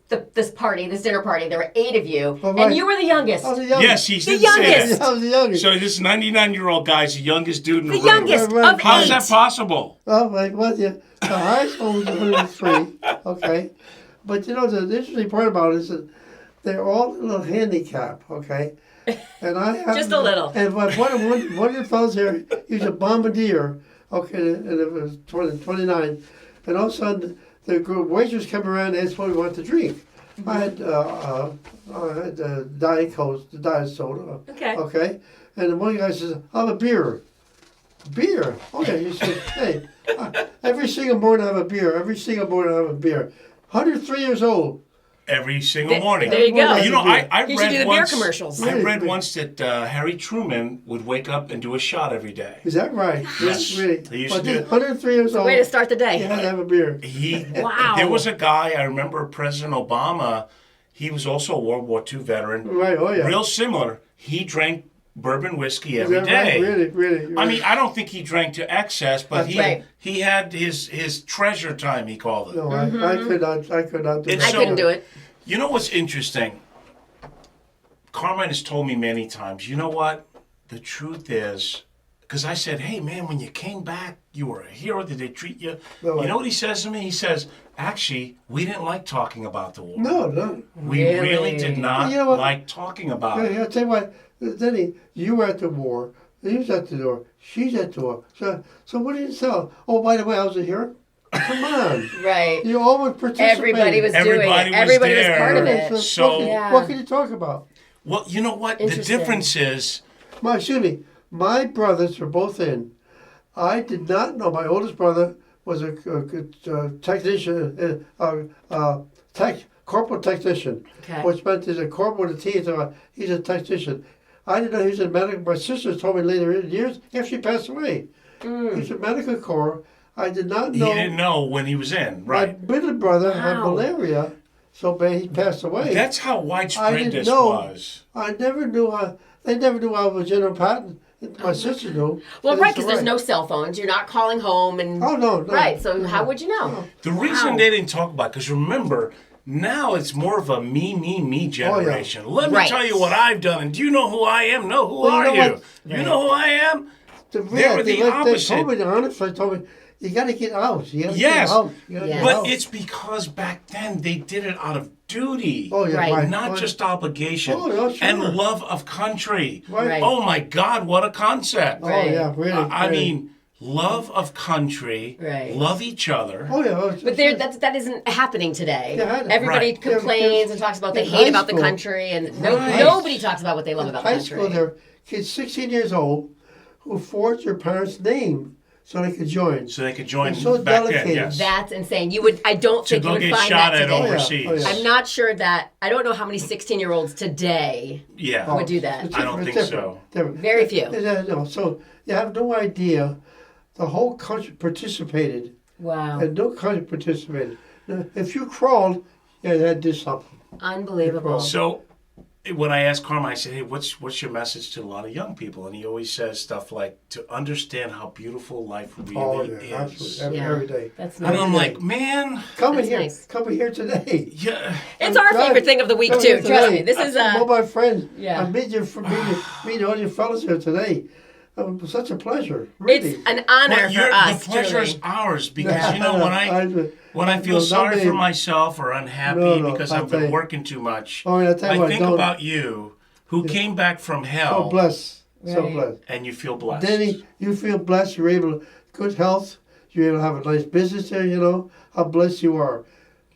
Speaker 2: party, this dinner party. There were 8 of you,
Speaker 3: Oh,
Speaker 2: and
Speaker 3: right.
Speaker 2: you were the youngest.
Speaker 3: I was the youngest.
Speaker 1: Yes, he
Speaker 2: The
Speaker 1: did say
Speaker 2: youngest.
Speaker 1: that.
Speaker 3: I was the youngest.
Speaker 1: So this 99-year-old guy's the youngest dude in the
Speaker 2: The
Speaker 1: room.
Speaker 2: youngest
Speaker 3: Right.
Speaker 2: of
Speaker 1: How's
Speaker 2: 8.
Speaker 1: that possible?
Speaker 3: Oh, like what? Yeah. The highest one was 103. Okay. But you know, the interesting part about it is that they're all a little handicapped, okay? And I have
Speaker 2: Just a little.
Speaker 3: And one of the fellows here, he was a bombardier, okay, and it was 29. And all of a sudden, the waitress come around and asked what we want to drink. I had Diet Coke, the Diet Soda.
Speaker 2: Okay.
Speaker 3: Okay. And the one guy says, I'll have a beer. Beer? Okay. He said, hey, every single morning I have a beer. Every single morning I have a beer. 103 years old.
Speaker 1: Every single morning.
Speaker 2: There you go.
Speaker 1: You know, I
Speaker 2: He
Speaker 1: read
Speaker 2: should do the
Speaker 1: once,
Speaker 2: beer commercials.
Speaker 1: I read once that Harry Truman would wake up and do a shot every day.
Speaker 3: Is that right?
Speaker 1: Yes.
Speaker 3: Really?
Speaker 1: He used to
Speaker 3: But
Speaker 1: do
Speaker 3: he's
Speaker 1: it.
Speaker 3: 103 years old.
Speaker 2: Way to start the day.
Speaker 3: He had to have a beer.
Speaker 2: Wow.
Speaker 1: There was a guy, I remember President Obama, he was also a World War II veteran.
Speaker 3: Right, oh yeah.
Speaker 1: Real similar. He drank bourbon whiskey
Speaker 3: Is
Speaker 1: every
Speaker 3: that
Speaker 1: day.
Speaker 3: right? Really?
Speaker 1: I mean, I don't think he drank to excess, but
Speaker 2: Right.
Speaker 1: he had his treasure time, he called it.
Speaker 3: No, I could not do
Speaker 1: It's
Speaker 3: that.
Speaker 2: I
Speaker 1: so-
Speaker 2: couldn't do it.
Speaker 1: You know what's interesting? Carmine has told me many times, you know what? The truth is, because I said, hey, man, when you came back, you were a hero. Did they treat you?
Speaker 3: No,
Speaker 1: You know what he says to me? He says, actually, we didn't like talking about the war.
Speaker 3: No.
Speaker 1: We really did not
Speaker 3: You know what?
Speaker 1: like talking about
Speaker 3: Yeah,
Speaker 1: it.
Speaker 3: I'll tell you what, Denny, you were at the war. He was at the door. She's at the war. So what did you tell? Oh, by the way, I was a hero. Come on.
Speaker 2: Right.
Speaker 3: You always participated.
Speaker 2: Everybody was doing
Speaker 1: Everybody
Speaker 2: it.
Speaker 1: was
Speaker 2: Everybody was
Speaker 1: there.
Speaker 2: part of it.
Speaker 1: So-
Speaker 3: what can you talk about?
Speaker 1: Well, you know what? The
Speaker 2: Interesting.
Speaker 1: difference is,
Speaker 3: Excuse me. My brothers were both in. I did not know. My oldest brother was a technician, corporal technician,
Speaker 2: Okay.
Speaker 3: which meant he's a corporal with a T. So he's a technician. I didn't know he was a medical. My sister told me later in years after she passed away. He's a medical corps. I did not
Speaker 1: he
Speaker 3: know.
Speaker 1: didn't know when he was in,
Speaker 3: My
Speaker 1: right?
Speaker 3: middle brother had
Speaker 2: Wow.
Speaker 3: malaria, so bad he passed away.
Speaker 1: That's how
Speaker 3: I
Speaker 1: widespread
Speaker 3: didn't
Speaker 1: this
Speaker 3: know.
Speaker 1: was.
Speaker 3: I never knew. They never knew I was General Patton. My sister knew.
Speaker 2: Well,
Speaker 3: And
Speaker 2: right,
Speaker 3: it's
Speaker 2: because there's no cell phones. You're not calling home, and
Speaker 3: Oh no.
Speaker 2: right. So how would you know?
Speaker 1: The reason they didn't talk about, because remember, now it's more of a me generation. Let me
Speaker 2: Right.
Speaker 1: tell you what I've done, and do you know who I am? No, who
Speaker 3: Well,
Speaker 1: are
Speaker 3: you know
Speaker 1: you?
Speaker 3: what?
Speaker 1: You know who I am? They were the
Speaker 3: They
Speaker 1: opposite.
Speaker 3: told me, honestly, told me, you got to get out. You got to
Speaker 1: Yes.
Speaker 3: get out. You gotta
Speaker 2: Yes.
Speaker 3: get
Speaker 1: But
Speaker 3: out.
Speaker 1: it's because back then they did it out of duty.
Speaker 3: Oh, yeah,
Speaker 2: Right.
Speaker 3: right.
Speaker 1: Not
Speaker 3: right.
Speaker 1: just obligation.
Speaker 3: Oh, yeah, sure.
Speaker 1: And love of country.
Speaker 3: Right.
Speaker 1: Oh my God, what a concept.
Speaker 3: Oh,
Speaker 2: Right.
Speaker 3: yeah, really.
Speaker 1: I
Speaker 3: really.
Speaker 1: mean, love of country,
Speaker 2: Right.
Speaker 1: love each other.
Speaker 3: Oh, yeah.
Speaker 2: But that isn't happening today.
Speaker 3: Yeah,
Speaker 2: Everybody
Speaker 1: right.
Speaker 2: complains
Speaker 3: Yeah,
Speaker 2: and talks about they
Speaker 3: in
Speaker 2: hate
Speaker 3: high
Speaker 2: about the
Speaker 3: school-
Speaker 2: country, and
Speaker 1: Right.
Speaker 2: nobody talks about what they love
Speaker 3: in
Speaker 2: about the
Speaker 3: high
Speaker 2: country.
Speaker 3: school, there were kids 16 years old who forged their parents' name so they could join.
Speaker 1: So they could join
Speaker 3: It's so
Speaker 1: back then,
Speaker 3: delicate.
Speaker 1: yes.
Speaker 2: That's insane. I don't
Speaker 1: To
Speaker 2: think you
Speaker 1: go
Speaker 2: would
Speaker 1: get
Speaker 2: find
Speaker 1: shot
Speaker 2: that
Speaker 1: at
Speaker 2: today.
Speaker 1: overseas.
Speaker 3: Oh, yeah.
Speaker 2: I'm not sure that, I don't know how many 16-year-olds today
Speaker 1: Yeah.
Speaker 2: would do that.
Speaker 3: It's
Speaker 1: I don't
Speaker 3: different,
Speaker 1: think
Speaker 3: different,
Speaker 1: so.
Speaker 3: different.
Speaker 2: Very few.
Speaker 3: No, so you have no idea. The whole country participated,
Speaker 2: Wow.
Speaker 3: and no country participated. Now, if you crawled, yeah, that did something.
Speaker 2: Unbelievable.
Speaker 1: So when I asked Carmine, I said, hey, what's your message to a lot of young people? And he always says stuff like, to understand how beautiful life really
Speaker 3: Oh,
Speaker 1: is.
Speaker 3: yeah, absolutely.
Speaker 2: Yeah.
Speaker 3: Every day.
Speaker 2: That's
Speaker 1: And
Speaker 2: nice.
Speaker 1: I'm like, man,
Speaker 3: Come in
Speaker 2: That's
Speaker 3: here.
Speaker 2: nice.
Speaker 3: Come in here today.
Speaker 1: yeah.
Speaker 2: It's our
Speaker 3: God.
Speaker 2: favorite thing of the week,
Speaker 3: Come
Speaker 2: too.
Speaker 3: here
Speaker 2: Trust
Speaker 3: today.
Speaker 2: me. This is
Speaker 3: All my friends.
Speaker 2: Yeah.
Speaker 3: I meet you from meeting all your fellas here today. Such a pleasure. Really.
Speaker 2: it's an honor
Speaker 1: Well,
Speaker 2: for us.
Speaker 1: the pleasure
Speaker 2: truly.
Speaker 1: is ours because, you know, when I feel
Speaker 3: no,
Speaker 1: sorry
Speaker 3: not
Speaker 1: for
Speaker 3: me.
Speaker 1: myself or unhappy
Speaker 3: No,
Speaker 1: because
Speaker 3: I'll
Speaker 1: I've been
Speaker 3: tell you.
Speaker 1: working too much,
Speaker 3: Oh, yeah, I'll tell you
Speaker 1: I
Speaker 3: what,
Speaker 1: think
Speaker 3: don't-
Speaker 1: about you who came back from
Speaker 3: So
Speaker 1: hell
Speaker 3: blessed. So
Speaker 2: Right.
Speaker 3: blessed.
Speaker 1: and you feel blessed.
Speaker 3: Denny, you feel blessed. You're able to, good health. You're able to have a nice business there, you know, how blessed you are.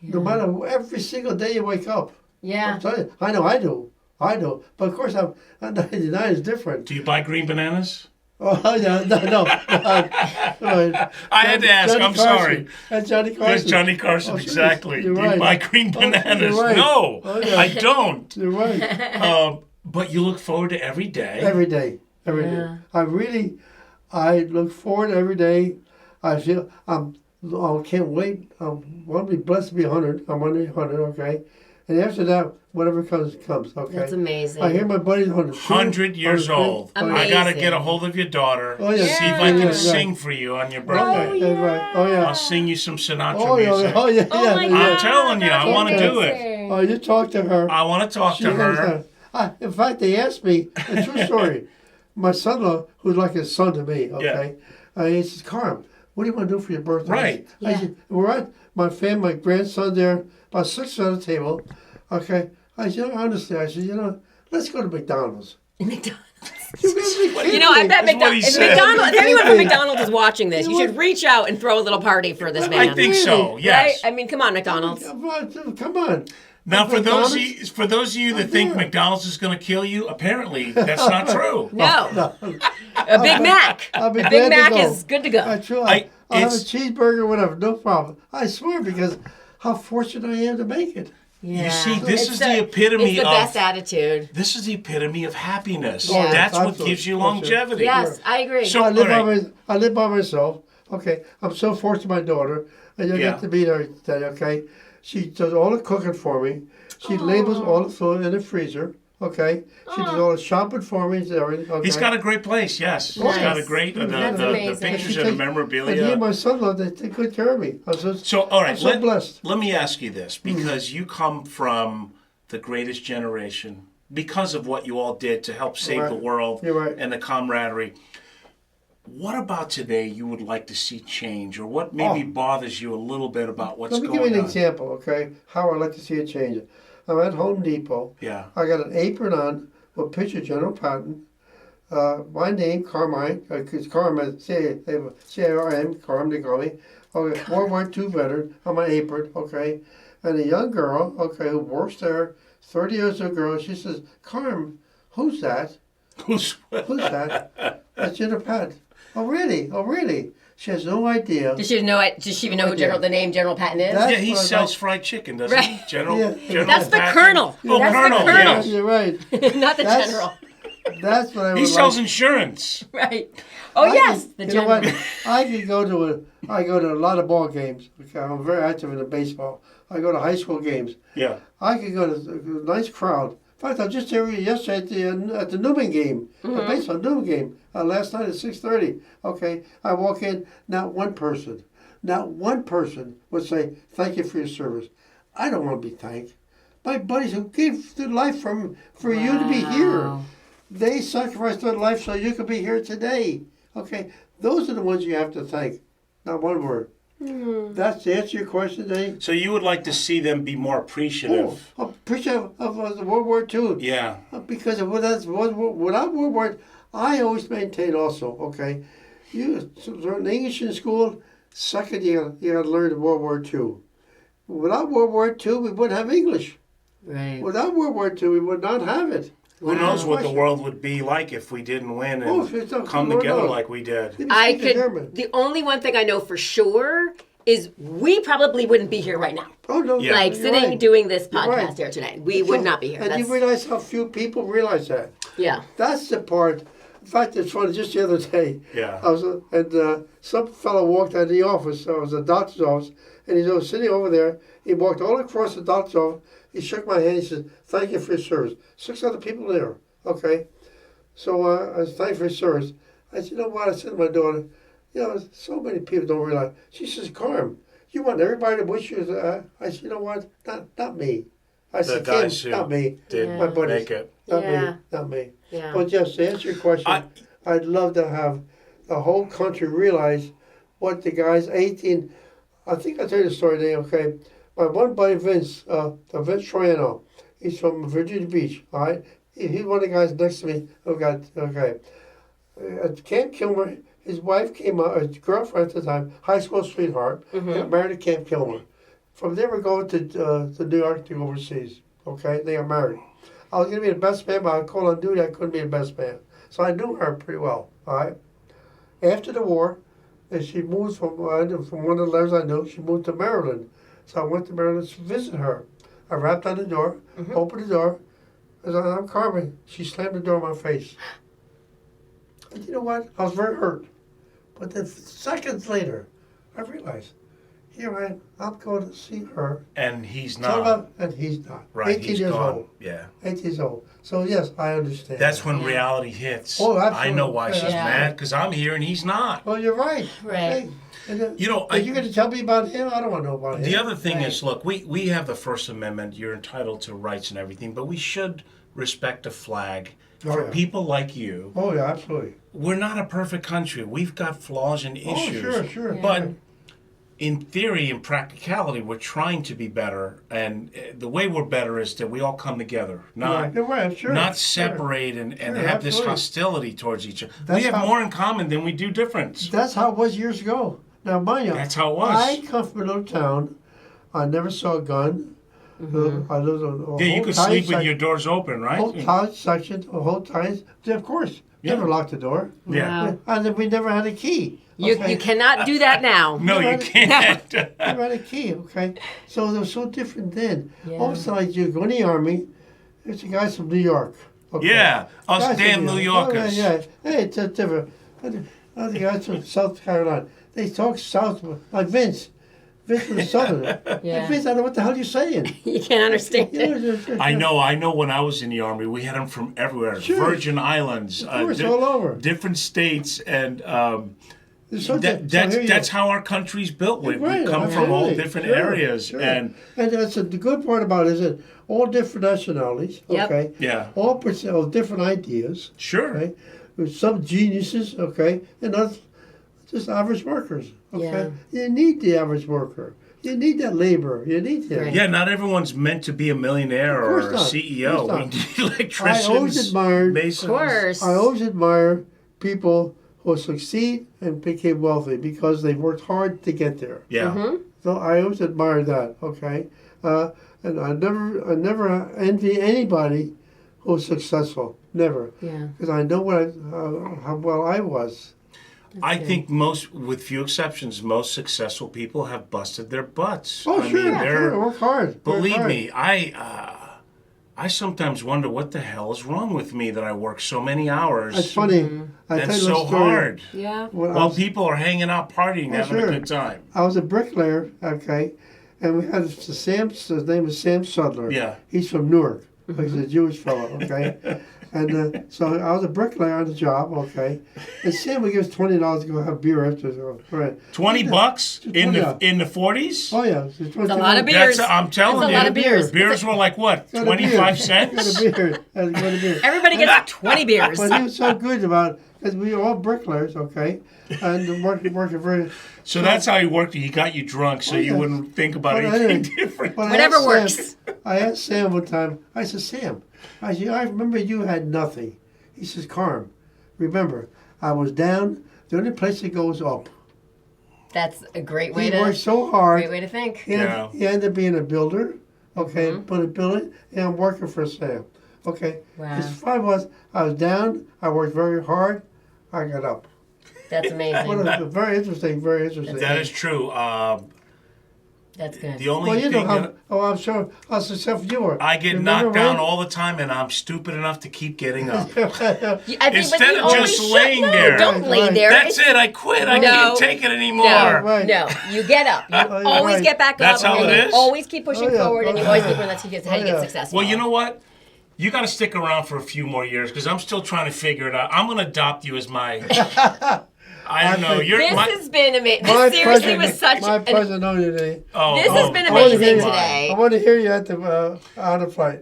Speaker 3: No matter, every single day you wake up.
Speaker 2: Yeah.
Speaker 3: I'm telling you, I do. But of course, I'm 99 is different.
Speaker 1: Do you buy green bananas?
Speaker 3: Oh, yeah, no.
Speaker 1: I had to ask, I'm sorry.
Speaker 3: That's Johnny Carson.
Speaker 1: That's Johnny Carson,
Speaker 3: Oh,
Speaker 1: exactly.
Speaker 3: you're
Speaker 1: Do
Speaker 3: right.
Speaker 1: you buy green
Speaker 3: Oh, you're
Speaker 1: bananas?
Speaker 3: right.
Speaker 1: No,
Speaker 3: Oh, yeah.
Speaker 1: I don't.
Speaker 3: You're right.
Speaker 1: But you look forward to every day.
Speaker 3: Every day.
Speaker 2: Yeah.
Speaker 3: I look forward every day. I feel, I can't wait. I want to be blessed to be 100. I'm under 100, okay? And after that, whatever comes, okay?
Speaker 2: That's amazing.
Speaker 3: I hear my buddies
Speaker 1: 100 years old. I got to
Speaker 2: Amazing.
Speaker 1: get a hold of your daughter.
Speaker 3: Oh, yeah.
Speaker 1: See if I can
Speaker 3: Yeah.
Speaker 1: sing for you on your
Speaker 3: Oh,
Speaker 1: birthday.
Speaker 3: yeah. Right. Oh, yeah.
Speaker 1: I'll sing you some Sinatra
Speaker 3: Oh, yeah.
Speaker 1: music.
Speaker 3: Oh, yeah.
Speaker 2: Oh my
Speaker 3: yeah.
Speaker 2: God,
Speaker 1: I'm telling you, I
Speaker 2: that's
Speaker 1: want to do it.
Speaker 2: amazing.
Speaker 3: Oh, you talk to her.
Speaker 1: I want to talk
Speaker 3: She
Speaker 1: to her.
Speaker 3: understands. In fact, they asked me, a true story. My son-in-law, who's like a son to me, okay? He says, Carm, what do you want to do for your birthday?
Speaker 1: Right.
Speaker 3: I said, we're at my family, my grandson there, about 6 on the table, okay? I said, honestly, let's go to McDonald's.
Speaker 2: McDonald's.
Speaker 3: You
Speaker 2: I bet
Speaker 1: That's what he
Speaker 2: if
Speaker 1: said.
Speaker 2: McDonald's, if anyone from McDonald's is watching this, you should reach out and throw a little party for this man.
Speaker 1: I think so,
Speaker 2: Right?
Speaker 1: yes.
Speaker 2: I mean, come on, McDonald's.
Speaker 3: Come on.
Speaker 1: Now, for those
Speaker 3: McDonald's?
Speaker 1: of you that think McDonald's is going to kill you, apparently that's not true.
Speaker 2: No. A Big Mac.
Speaker 3: I'll be
Speaker 2: A
Speaker 3: glad
Speaker 2: Big
Speaker 3: to
Speaker 2: Mac
Speaker 3: go.
Speaker 2: is good to go.
Speaker 3: I'll
Speaker 1: I-
Speaker 3: have a
Speaker 1: it's-
Speaker 3: cheeseburger, whatever, no problem. I swear, because how fortunate I am to make it.
Speaker 2: Yeah.
Speaker 1: You see, this
Speaker 2: It's
Speaker 1: is the epitome
Speaker 2: it's the
Speaker 1: of
Speaker 2: best attitude.
Speaker 1: this is the epitome of happiness.
Speaker 2: Yeah.
Speaker 1: That's what
Speaker 3: Absolutely.
Speaker 1: gives you
Speaker 3: That's it.
Speaker 1: longevity.
Speaker 2: Yes, I agree.
Speaker 1: So-
Speaker 3: I live
Speaker 1: all right.
Speaker 3: I live by myself. Okay, I'm so fortunate to my daughter, and you
Speaker 1: Yeah.
Speaker 3: get to meet her today. Okay, she does all the cooking for me. She labels all the food in the freezer. Okay, she does all the shopping for me. And everything. Okay.
Speaker 1: He's got a great place, yes. He's got a
Speaker 2: Nice.
Speaker 1: great,
Speaker 2: That's
Speaker 1: the
Speaker 2: amazing.
Speaker 1: pictures
Speaker 3: She
Speaker 1: and the
Speaker 3: takes-
Speaker 1: memorabilia.
Speaker 3: And he and my son-in-law, they take good care of me.
Speaker 1: So, all right,
Speaker 3: I'm so blessed.
Speaker 1: let me ask you this, because you come from the greatest generation, because of what you all did to help save
Speaker 3: Right.
Speaker 1: the world
Speaker 3: You're right.
Speaker 1: and the camaraderie. What about today you would like to see change, or what maybe bothers you a little bit about what's
Speaker 3: Let me
Speaker 1: going
Speaker 3: give you an
Speaker 1: on?
Speaker 3: example, okay, how I'd like to see it change. I'm at Home Depot.
Speaker 1: Yeah.
Speaker 3: I got an apron on with a picture of General Patton. My name, Carmine, because Carmine, C-A-R-M, Carm, they call me. Okay, World War II veteran on my apron, okay. And a young girl, okay, who works there, 30 years old girl, she says, Carm, who's that? Who's that? That's General Patton. Oh, really? Oh, really? She has no idea.
Speaker 2: Does she even know who the name General Patton is?
Speaker 3: That-
Speaker 1: Yeah, he
Speaker 3: Well,
Speaker 1: sells
Speaker 3: like-
Speaker 1: fried chicken, doesn't he?
Speaker 2: Right.
Speaker 1: General,
Speaker 3: Yeah.
Speaker 1: General
Speaker 2: That's the
Speaker 1: Patton.
Speaker 2: Colonel.
Speaker 1: Oh,
Speaker 2: That's the
Speaker 1: Colonel,
Speaker 2: Colonel.
Speaker 1: yes.
Speaker 3: You're right.
Speaker 2: Not the
Speaker 3: That's-
Speaker 2: general.
Speaker 3: That's what I would
Speaker 1: He sells
Speaker 3: like.
Speaker 1: insurance.
Speaker 2: Right. Oh,
Speaker 3: I
Speaker 2: yes,
Speaker 3: could-
Speaker 2: the
Speaker 3: you know
Speaker 2: general.
Speaker 3: what? I go to a lot of ball games. Okay, I'm very active in the baseball. I go to high school games.
Speaker 1: Yeah.
Speaker 3: I could go to a nice crowd. In fact, I was just there yesterday at the Newman game, the baseball Newman game, last night at 6:30. Okay, I walk in, not one person would say, thank you for your service. I don't want to be thanked. My buddies who gave their life for you to be here.
Speaker 2: Wow.
Speaker 3: They sacrificed their life so you could be here today. Okay, those are the ones you have to thank. Not one word. That's the answer to your question, Denny.
Speaker 1: So you would like to see them be more appreciative.
Speaker 3: Appreciative of the World War II.
Speaker 1: Yeah.
Speaker 3: Because without World War, I always maintain also. Okay, you learn English in school. Second, you got to learn World War II. Without World War II, we wouldn't have English.
Speaker 2: Right.
Speaker 3: Without World War II, we would not have it.
Speaker 1: Who knows what the world would be like if we didn't win
Speaker 3: Oh,
Speaker 1: and
Speaker 3: it's not-
Speaker 1: come
Speaker 3: Lord
Speaker 1: together
Speaker 3: knows.
Speaker 1: like we did.
Speaker 2: I
Speaker 3: Speak German.
Speaker 2: could. The only one thing I know for sure is we probably wouldn't be here right now.
Speaker 3: Oh no!
Speaker 1: Yeah.
Speaker 2: Like
Speaker 3: you're
Speaker 2: sitting
Speaker 3: right.
Speaker 2: doing this
Speaker 3: You're
Speaker 2: podcast
Speaker 3: right.
Speaker 2: here tonight. We would not be here.
Speaker 3: And
Speaker 2: That's,
Speaker 3: you realize how few people realize that.
Speaker 2: yeah.
Speaker 3: That's the part. In fact, it's funny. Just the other day,
Speaker 1: Yeah.
Speaker 3: I was some fellow walked out of the office. I was a doctor's office, and he was sitting over there. He walked all across the doctor's office. He shook my hand. He said, "Thank you for your service." 6 other people there. Okay, so I was thank you for your service. I said, "You know what?" I said to my daughter, "You know, so many people don't realize." She says, "Carm, you want everybody to wish you." I said, "You know what? Not me." I said,
Speaker 1: guys
Speaker 3: "Kim,
Speaker 1: who
Speaker 3: not me.
Speaker 1: Did
Speaker 2: Yeah.
Speaker 3: My buddies.
Speaker 1: make it.
Speaker 3: Not
Speaker 2: Yeah.
Speaker 3: me. Not me."
Speaker 2: Yeah.
Speaker 3: But yes, to answer your question, I'd love to have the whole country realize what the guys 18. I think I'll tell you the story today. Okay, my one buddy Vince Troiano, he's from Virginia Beach. All right, he's one of the guys next to me who got at Camp Kilmer. His wife came out, his girlfriend at the time, high school sweetheart, got married at Camp Kilmer. From there, we're going to New York to go overseas. Okay, they got married. I was going to be the best man, but I called on duty. I couldn't be the best man. So I knew her pretty well. All right. After the war, and she moved from one of the letters I knew, she moved to Maryland. So I went to Maryland to visit her. I rapped on the door, opened the door. I said, "I'm Carmine." She slammed the door in my face. And you know what? I was very hurt. But then seconds later, I realized, here I am. I'm going to see her.
Speaker 1: And he's
Speaker 3: Tell
Speaker 1: not.
Speaker 3: her, and he's not.
Speaker 1: Right,
Speaker 3: 18
Speaker 1: he's
Speaker 3: years
Speaker 1: gone.
Speaker 3: old.
Speaker 1: Yeah.
Speaker 3: 8 years old. So yes, I understand.
Speaker 1: That's when reality hits.
Speaker 3: Oh,
Speaker 1: I
Speaker 3: absolutely.
Speaker 1: know why she's
Speaker 2: Yeah.
Speaker 1: mad, because I'm here and he's not.
Speaker 3: Well, you're right.
Speaker 2: Right.
Speaker 3: Okay. And then,
Speaker 1: You know,
Speaker 3: are you going to tell me about him? I don't want to know about him.
Speaker 1: The other thing is, look, we have the First Amendment. You're entitled to rights and everything, but we should respect the flag.
Speaker 3: Oh,
Speaker 1: For
Speaker 3: yeah.
Speaker 1: people like you,
Speaker 3: Oh yeah, absolutely.
Speaker 1: we're not a perfect country. We've got flaws and issues.
Speaker 3: Oh sure.
Speaker 1: But in theory and practicality, we're trying to be better. And the way we're better is that we all come together, not
Speaker 3: You're right. Sure.
Speaker 1: not
Speaker 3: Sure.
Speaker 1: separate and
Speaker 3: Sure,
Speaker 1: have this
Speaker 3: absolutely.
Speaker 1: hostility towards each other.
Speaker 3: That's
Speaker 1: We have
Speaker 3: how-
Speaker 1: more in common than we do difference.
Speaker 3: That's how it was years ago. Now, mind you,
Speaker 1: That's how it was.
Speaker 3: I come from a little town. I never saw a gun. I lived on a
Speaker 1: Yeah, you
Speaker 3: whole
Speaker 1: could
Speaker 3: tight
Speaker 1: sleep with
Speaker 3: sec-
Speaker 1: your doors open, right?
Speaker 3: whole tight section, a whole tight. Of course, never locked the door.
Speaker 1: Yeah.
Speaker 3: And then we never had a key.
Speaker 2: You cannot do that now.
Speaker 1: No, you can't.
Speaker 3: Never had a key. Okay, so they were so different then.
Speaker 2: Yeah.
Speaker 3: All of a sudden, like, you go in the army. There's a guys from New York. Okay.
Speaker 1: Yeah, us
Speaker 3: Guys from
Speaker 1: damn New Yorkers.
Speaker 3: Yeah, hey, it's different. Other guys from South Carolina. They talk South like Vince. Vince was a Southerner.
Speaker 2: Yeah.
Speaker 3: Vince, I don't know what the hell you're saying.
Speaker 2: You can't understand it.
Speaker 1: I know when I was in the Army, we had them from everywhere.
Speaker 3: Sure.
Speaker 1: Virgin Islands.
Speaker 3: Of course, all over.
Speaker 1: Different states. And
Speaker 3: Here
Speaker 1: that's how our country's built. We
Speaker 3: Right,
Speaker 1: come from all
Speaker 3: absolutely.
Speaker 1: different
Speaker 3: Sure,
Speaker 1: areas.
Speaker 3: sure.
Speaker 1: And
Speaker 3: that's the good part about it is that all different nationalities,
Speaker 2: Yep.
Speaker 3: okay?
Speaker 1: Yeah.
Speaker 3: All different ideas,
Speaker 1: sure.
Speaker 3: right? With some geniuses, okay? And others just average workers, okay? You need the average worker. You need that labor. You need him.
Speaker 2: Right.
Speaker 1: Yeah, not everyone's meant to be a millionaire
Speaker 3: Of course
Speaker 1: or a
Speaker 3: not.
Speaker 1: CEO.
Speaker 3: Of course
Speaker 1: We
Speaker 3: not.
Speaker 1: need electricians,
Speaker 3: I always admired-
Speaker 1: masons.
Speaker 2: Of course.
Speaker 3: I always admire people who succeed and became wealthy because they worked hard to get there.
Speaker 1: Yeah.
Speaker 3: So I always admire that, okay? And I never envy anybody who's successful. Never.
Speaker 2: Yeah.
Speaker 3: Because I know how well I was.
Speaker 1: I think with few exceptions, most successful people have busted their butts.
Speaker 3: Oh,
Speaker 1: I
Speaker 3: sure.
Speaker 1: mean,
Speaker 3: Sure. Work hard. Work
Speaker 1: believe
Speaker 3: hard.
Speaker 1: me, I sometimes wonder what the hell is wrong with me that I work so many hours.
Speaker 3: It's funny. I
Speaker 1: That's
Speaker 3: tell you a
Speaker 1: so
Speaker 3: story.
Speaker 1: hard.
Speaker 2: Yeah.
Speaker 3: When I
Speaker 1: While
Speaker 3: was-
Speaker 1: people are hanging out partying, having
Speaker 3: sure.
Speaker 1: a good time.
Speaker 3: I was a bricklayer, okay, and we had his name was Sam Sudler.
Speaker 1: Yeah.
Speaker 3: He's from Newark. He's a Jewish fellow, okay? And so I was a bricklayer on the job, okay? And Sam would give us $20 to go have beer after. Right.
Speaker 1: $20 in the
Speaker 3: $20.
Speaker 1: in the 40s.
Speaker 3: Oh, yeah. It's
Speaker 2: a lot of beers.
Speaker 1: I'm telling
Speaker 2: That's
Speaker 1: you,
Speaker 2: a lot of beers.
Speaker 1: Beers were like what,
Speaker 3: Got a
Speaker 1: 25
Speaker 3: beer.
Speaker 1: cents?
Speaker 3: Got a beer. Got a beer.
Speaker 2: Everybody gets 20 beers.
Speaker 3: But he was so good about, because we were all bricklayers, okay? And working very...
Speaker 1: So that's how he worked. He got you drunk, so you
Speaker 3: yeah.
Speaker 1: wouldn't think about
Speaker 3: But
Speaker 1: anything
Speaker 3: anyway,
Speaker 1: different.
Speaker 3: but I
Speaker 2: Whatever
Speaker 3: asked
Speaker 2: works.
Speaker 3: I asked Sam one time, I said, Sam, I remember you had nothing. He says, Carm, remember, I was down, the only place that goes up.
Speaker 2: That's a great way
Speaker 3: He
Speaker 2: to
Speaker 3: worked so hard.
Speaker 2: great way to think.
Speaker 3: He ended up being a builder, okay, put a building, and I'm working for Sam. Okay.
Speaker 2: Wow.
Speaker 3: His fight was, I was down, I worked very hard, I got up.
Speaker 2: That's amazing.
Speaker 3: Very interesting, very interesting.
Speaker 1: That is true.
Speaker 2: That's good.
Speaker 1: The only
Speaker 3: Well, you know
Speaker 1: thing
Speaker 3: I'm sure how successful you were.
Speaker 1: I get
Speaker 3: Remember
Speaker 1: knocked down
Speaker 3: when-
Speaker 1: all the time, and I'm stupid enough to keep getting up.
Speaker 2: I think,
Speaker 1: Instead
Speaker 2: but you
Speaker 1: of
Speaker 2: always
Speaker 1: just
Speaker 2: should.
Speaker 1: laying
Speaker 2: No,
Speaker 1: there.
Speaker 2: don't lay
Speaker 3: Right.
Speaker 2: there.
Speaker 1: That's it. I quit. I
Speaker 2: No.
Speaker 1: can't take it anymore.
Speaker 2: No,
Speaker 3: Right.
Speaker 2: no, you get up. You
Speaker 3: you're
Speaker 2: always
Speaker 3: right.
Speaker 2: get back
Speaker 1: That's
Speaker 2: up.
Speaker 1: how
Speaker 2: and
Speaker 1: it
Speaker 2: you
Speaker 1: is?
Speaker 2: always keep pushing
Speaker 3: Oh, yeah.
Speaker 2: forward, and you
Speaker 3: Oh,
Speaker 2: always
Speaker 3: yeah.
Speaker 2: keep that's how you
Speaker 3: Oh,
Speaker 2: get
Speaker 3: yeah.
Speaker 2: successful.
Speaker 1: Well, you know what? You got to stick around for a few more years because I'm still trying to figure it out. I'm going to adopt you as my. I don't know. You're
Speaker 2: This
Speaker 1: my.
Speaker 2: has been amazing.
Speaker 3: My
Speaker 2: This seriously
Speaker 3: pleasure.
Speaker 2: was such
Speaker 3: My
Speaker 2: an
Speaker 3: pleasure knowing you today.
Speaker 1: Oh,
Speaker 2: This has been
Speaker 3: I wanna
Speaker 2: amazing
Speaker 3: hear you-
Speaker 2: today.
Speaker 3: I want to hear you at the on the flight.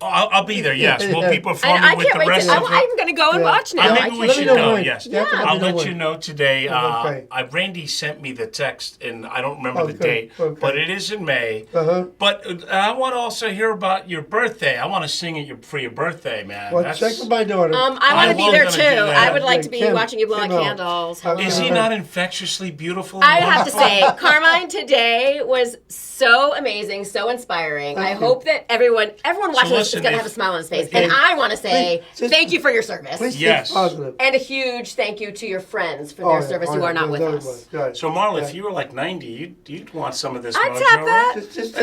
Speaker 1: I'll be there. Yes, we'll be
Speaker 2: And
Speaker 1: performing
Speaker 2: I
Speaker 1: with
Speaker 2: can't
Speaker 1: the
Speaker 2: wait
Speaker 1: rest
Speaker 2: to.
Speaker 1: of it.
Speaker 2: I'm going to go and
Speaker 3: Yeah.
Speaker 2: watch now.
Speaker 1: Maybe
Speaker 2: I
Speaker 1: we
Speaker 2: can't
Speaker 1: should
Speaker 3: know
Speaker 1: go.
Speaker 3: when.
Speaker 1: Yes,
Speaker 3: You have to let
Speaker 1: I'll
Speaker 3: me know
Speaker 1: let
Speaker 3: when.
Speaker 1: you know today.
Speaker 3: Okay.
Speaker 1: Randy sent me the text, and I don't remember the
Speaker 3: Okay,
Speaker 1: date,
Speaker 3: okay.
Speaker 1: but it is in May.
Speaker 3: Uh-huh.
Speaker 1: But I want to also hear about your birthday. I want to sing at for your birthday, man.
Speaker 3: Well,
Speaker 1: That's-
Speaker 3: check with my daughter.
Speaker 2: I want
Speaker 1: I
Speaker 2: to be
Speaker 1: will
Speaker 2: there
Speaker 1: gonna
Speaker 2: too.
Speaker 1: do that.
Speaker 2: I would like to be
Speaker 3: Kim-
Speaker 2: watching you blow out
Speaker 3: Kim out.
Speaker 2: candles.
Speaker 1: Is he
Speaker 3: Uh-huh.
Speaker 1: not infectiously beautiful?
Speaker 2: I
Speaker 1: and
Speaker 2: have to
Speaker 1: wonderful?
Speaker 2: say, Carmine today was so amazing, so inspiring. I
Speaker 3: Thank you.
Speaker 2: hope that everyone watching this is
Speaker 1: listen,
Speaker 2: going to
Speaker 1: if-
Speaker 2: have a smile on his face.
Speaker 3: Okay.
Speaker 2: And I want to say
Speaker 3: Please,
Speaker 2: thank you for your service.
Speaker 3: Please stay
Speaker 1: Yes.
Speaker 3: positive.
Speaker 2: And a huge thank you to your friends for
Speaker 3: Oh,
Speaker 2: their
Speaker 3: yeah,
Speaker 2: service
Speaker 3: oh,
Speaker 2: who
Speaker 3: yeah,
Speaker 2: are not with
Speaker 3: there's
Speaker 2: us.
Speaker 3: everybody. Right.
Speaker 1: So, Marla,
Speaker 3: Yeah.
Speaker 1: if you were like 90, you'd want some of this
Speaker 2: I'd
Speaker 1: mojo,
Speaker 2: tap
Speaker 1: right?
Speaker 2: that.
Speaker 3: Just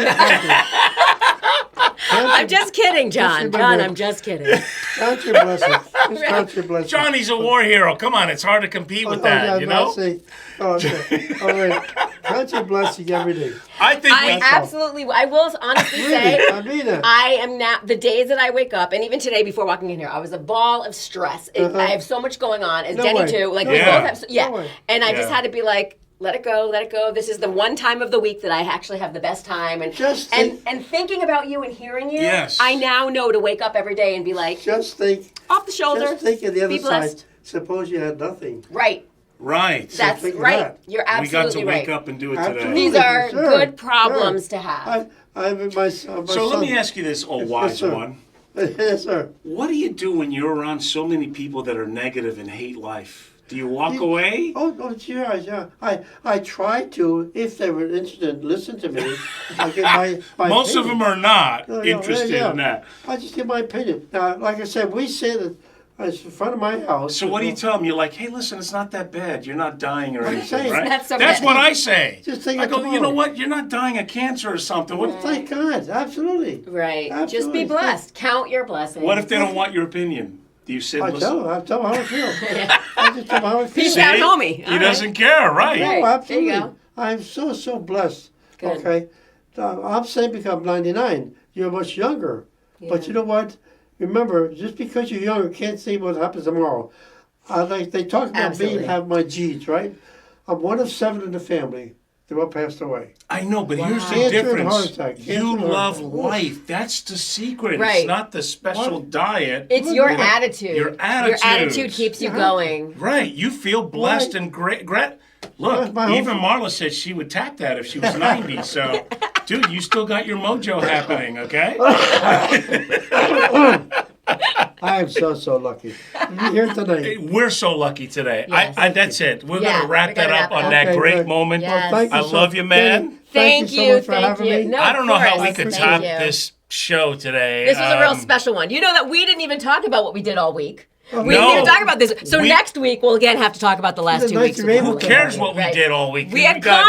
Speaker 2: I'm just kidding, John.
Speaker 3: my
Speaker 2: John,
Speaker 3: word.
Speaker 2: I'm just kidding.
Speaker 3: count your blessings. Just count your blessings.
Speaker 1: Johnny's a war hero. Come on, it's hard to compete with that,
Speaker 3: yeah,
Speaker 1: you
Speaker 3: no,
Speaker 1: know?
Speaker 3: see. Oh, okay. All right. Count your blessings every day.
Speaker 1: I think
Speaker 2: I
Speaker 1: we.
Speaker 2: absolutely, I will honestly say,
Speaker 3: Really? I mean it.
Speaker 2: I am now, the days that I wake up, and even today before walking in here, I was a ball of stress.
Speaker 3: Uh-huh.
Speaker 2: I have so much going on, as
Speaker 3: No
Speaker 2: Denny
Speaker 3: way.
Speaker 2: too. Like,
Speaker 3: No
Speaker 2: we
Speaker 1: way.
Speaker 2: both have,
Speaker 3: No way.
Speaker 2: And I just
Speaker 1: Yeah.
Speaker 2: had to be like, let it go, let it go. This is the one time of the week that I actually have the best time. And
Speaker 3: Just
Speaker 2: and,
Speaker 3: think-
Speaker 2: and thinking about you and hearing you,
Speaker 1: Yes.
Speaker 2: I now know to wake up every day and be like,
Speaker 3: Just think.
Speaker 2: off the shoulder,
Speaker 3: Just think of the other
Speaker 2: be blessed.
Speaker 3: side. Suppose you had nothing.
Speaker 2: Right.
Speaker 1: Right.
Speaker 2: That's
Speaker 3: think of
Speaker 2: right.
Speaker 3: that.
Speaker 2: You're
Speaker 1: We got
Speaker 2: absolutely
Speaker 1: to wake
Speaker 2: right.
Speaker 1: up and do it
Speaker 3: Absolutely.
Speaker 1: today.
Speaker 2: These are
Speaker 3: Sure,
Speaker 2: good problems
Speaker 3: sure.
Speaker 2: to have.
Speaker 3: I'm in my
Speaker 1: So
Speaker 3: son.
Speaker 1: let me ask you this, oh wise
Speaker 3: sir.
Speaker 1: one.
Speaker 3: Yes, sir.
Speaker 1: What do you do when you're around so many people that are negative and hate life? Do you walk away?
Speaker 3: Oh, yeah. I try to, if they were interested, listen to me. I give my
Speaker 1: Most of
Speaker 3: opinion.
Speaker 1: them are not
Speaker 3: No, yeah,
Speaker 1: interested
Speaker 3: yeah.
Speaker 1: in that.
Speaker 3: I just give my opinion. Now, like I said, we sit in front of my house.
Speaker 1: So what do you tell them? You're like, hey, listen, it's not that bad. You're not dying or
Speaker 3: I'm
Speaker 1: anything,
Speaker 3: saying-
Speaker 1: right?
Speaker 2: That's so
Speaker 1: That's
Speaker 2: bad.
Speaker 1: what I say.
Speaker 3: Just think
Speaker 1: I
Speaker 3: of
Speaker 1: go, you know
Speaker 3: tomorrow.
Speaker 1: what? You're not dying of cancer or something. What,
Speaker 3: Thank God, absolutely.
Speaker 2: Right. Just
Speaker 3: Absolutely.
Speaker 2: be blessed. Count your blessings.
Speaker 1: what if they don't want your opinion? Do you sit
Speaker 3: I
Speaker 1: and listen?
Speaker 3: tell them how I feel. I just tell them how I feel.
Speaker 2: Peace out, homie.
Speaker 1: He
Speaker 2: All right.
Speaker 1: doesn't care, right?
Speaker 2: Right.
Speaker 3: Oh, absolutely.
Speaker 2: There you go.
Speaker 3: I'm so blessed.
Speaker 2: Good.
Speaker 3: Okay, I'm saying because I'm 99. You're much younger, but
Speaker 2: Yeah.
Speaker 3: you know what? Remember, just because you're younger, can't see what happens tomorrow. Like they talk about
Speaker 2: Absolutely.
Speaker 3: me have my genes, right? I'm one of 7 in the family. They all passed away.
Speaker 1: I know, but here's the
Speaker 3: Cancer and
Speaker 1: difference.
Speaker 3: heart attack. Cancer
Speaker 1: You
Speaker 3: and heart
Speaker 1: love
Speaker 3: attack.
Speaker 1: life. That's the secret.
Speaker 2: Right.
Speaker 1: It's not the special diet.
Speaker 2: It's your
Speaker 3: Your
Speaker 2: attitude.
Speaker 1: your attitude.
Speaker 2: Your attitude keeps you
Speaker 3: Yeah.
Speaker 2: going.
Speaker 1: Right. You feel blessed
Speaker 3: Right.
Speaker 1: and great. Look,
Speaker 3: My whole-
Speaker 1: even Marla said she would tap that if she was 90. So, dude, you still got your mojo happening, okay?
Speaker 3: I am so lucky to be here tonight.
Speaker 1: We're so lucky today.
Speaker 2: Yes.
Speaker 1: That's it. We're
Speaker 2: Yeah,
Speaker 1: going to wrap
Speaker 2: we
Speaker 1: that
Speaker 2: gotta
Speaker 1: up
Speaker 2: wrap
Speaker 1: on
Speaker 2: it
Speaker 1: that
Speaker 3: up.
Speaker 1: great
Speaker 3: Okay,
Speaker 1: moment.
Speaker 2: Yes.
Speaker 3: Thank you
Speaker 1: I love you, man.
Speaker 2: Thank
Speaker 3: so
Speaker 2: you.
Speaker 3: much for having me.
Speaker 2: No,
Speaker 1: I don't know how
Speaker 2: of
Speaker 1: we
Speaker 2: course.
Speaker 1: could
Speaker 2: Thank
Speaker 1: top
Speaker 2: you.
Speaker 1: this show today.
Speaker 2: This was a real special one. You know that we didn't even talk about what we did all week. We didn't
Speaker 1: No.
Speaker 2: even talk about this. So
Speaker 1: We-
Speaker 2: next week we'll again have to talk about the last
Speaker 3: It's
Speaker 2: 2
Speaker 3: nice
Speaker 2: weeks.
Speaker 3: to
Speaker 2: of
Speaker 3: be
Speaker 2: the
Speaker 3: able
Speaker 1: Who
Speaker 3: to-
Speaker 2: holiday.
Speaker 1: cares what we
Speaker 2: Right.
Speaker 1: did all week?
Speaker 2: We had
Speaker 1: got-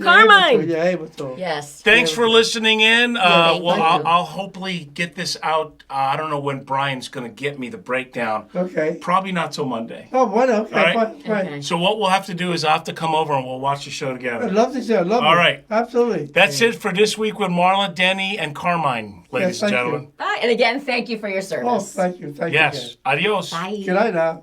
Speaker 2: Carmine.
Speaker 3: You're able to.
Speaker 2: Yes.
Speaker 1: Thanks for listening in.
Speaker 2: thank
Speaker 1: Well,
Speaker 2: you.
Speaker 1: I'll hopefully get this out. I don't know when Brian's going to get me the breakdown.
Speaker 3: Okay.
Speaker 1: Probably not till Monday.
Speaker 3: Oh, what? Okay.
Speaker 1: All right.
Speaker 3: Fine.
Speaker 2: Okay.
Speaker 1: So what we'll have to do is I'll have to come over and we'll watch the show together.
Speaker 3: I'd love to see it. Love
Speaker 1: All
Speaker 3: it.
Speaker 1: right.
Speaker 3: Absolutely.
Speaker 1: That's it for this week with Marla, Denny, and Carmine, ladies and
Speaker 3: thank you.
Speaker 1: gentlemen.
Speaker 2: Bye. And again, thank you for your
Speaker 3: Oh,
Speaker 2: service.
Speaker 3: thank you. Thank you.
Speaker 1: Yes. Adios.
Speaker 2: Bye.
Speaker 3: Good night now.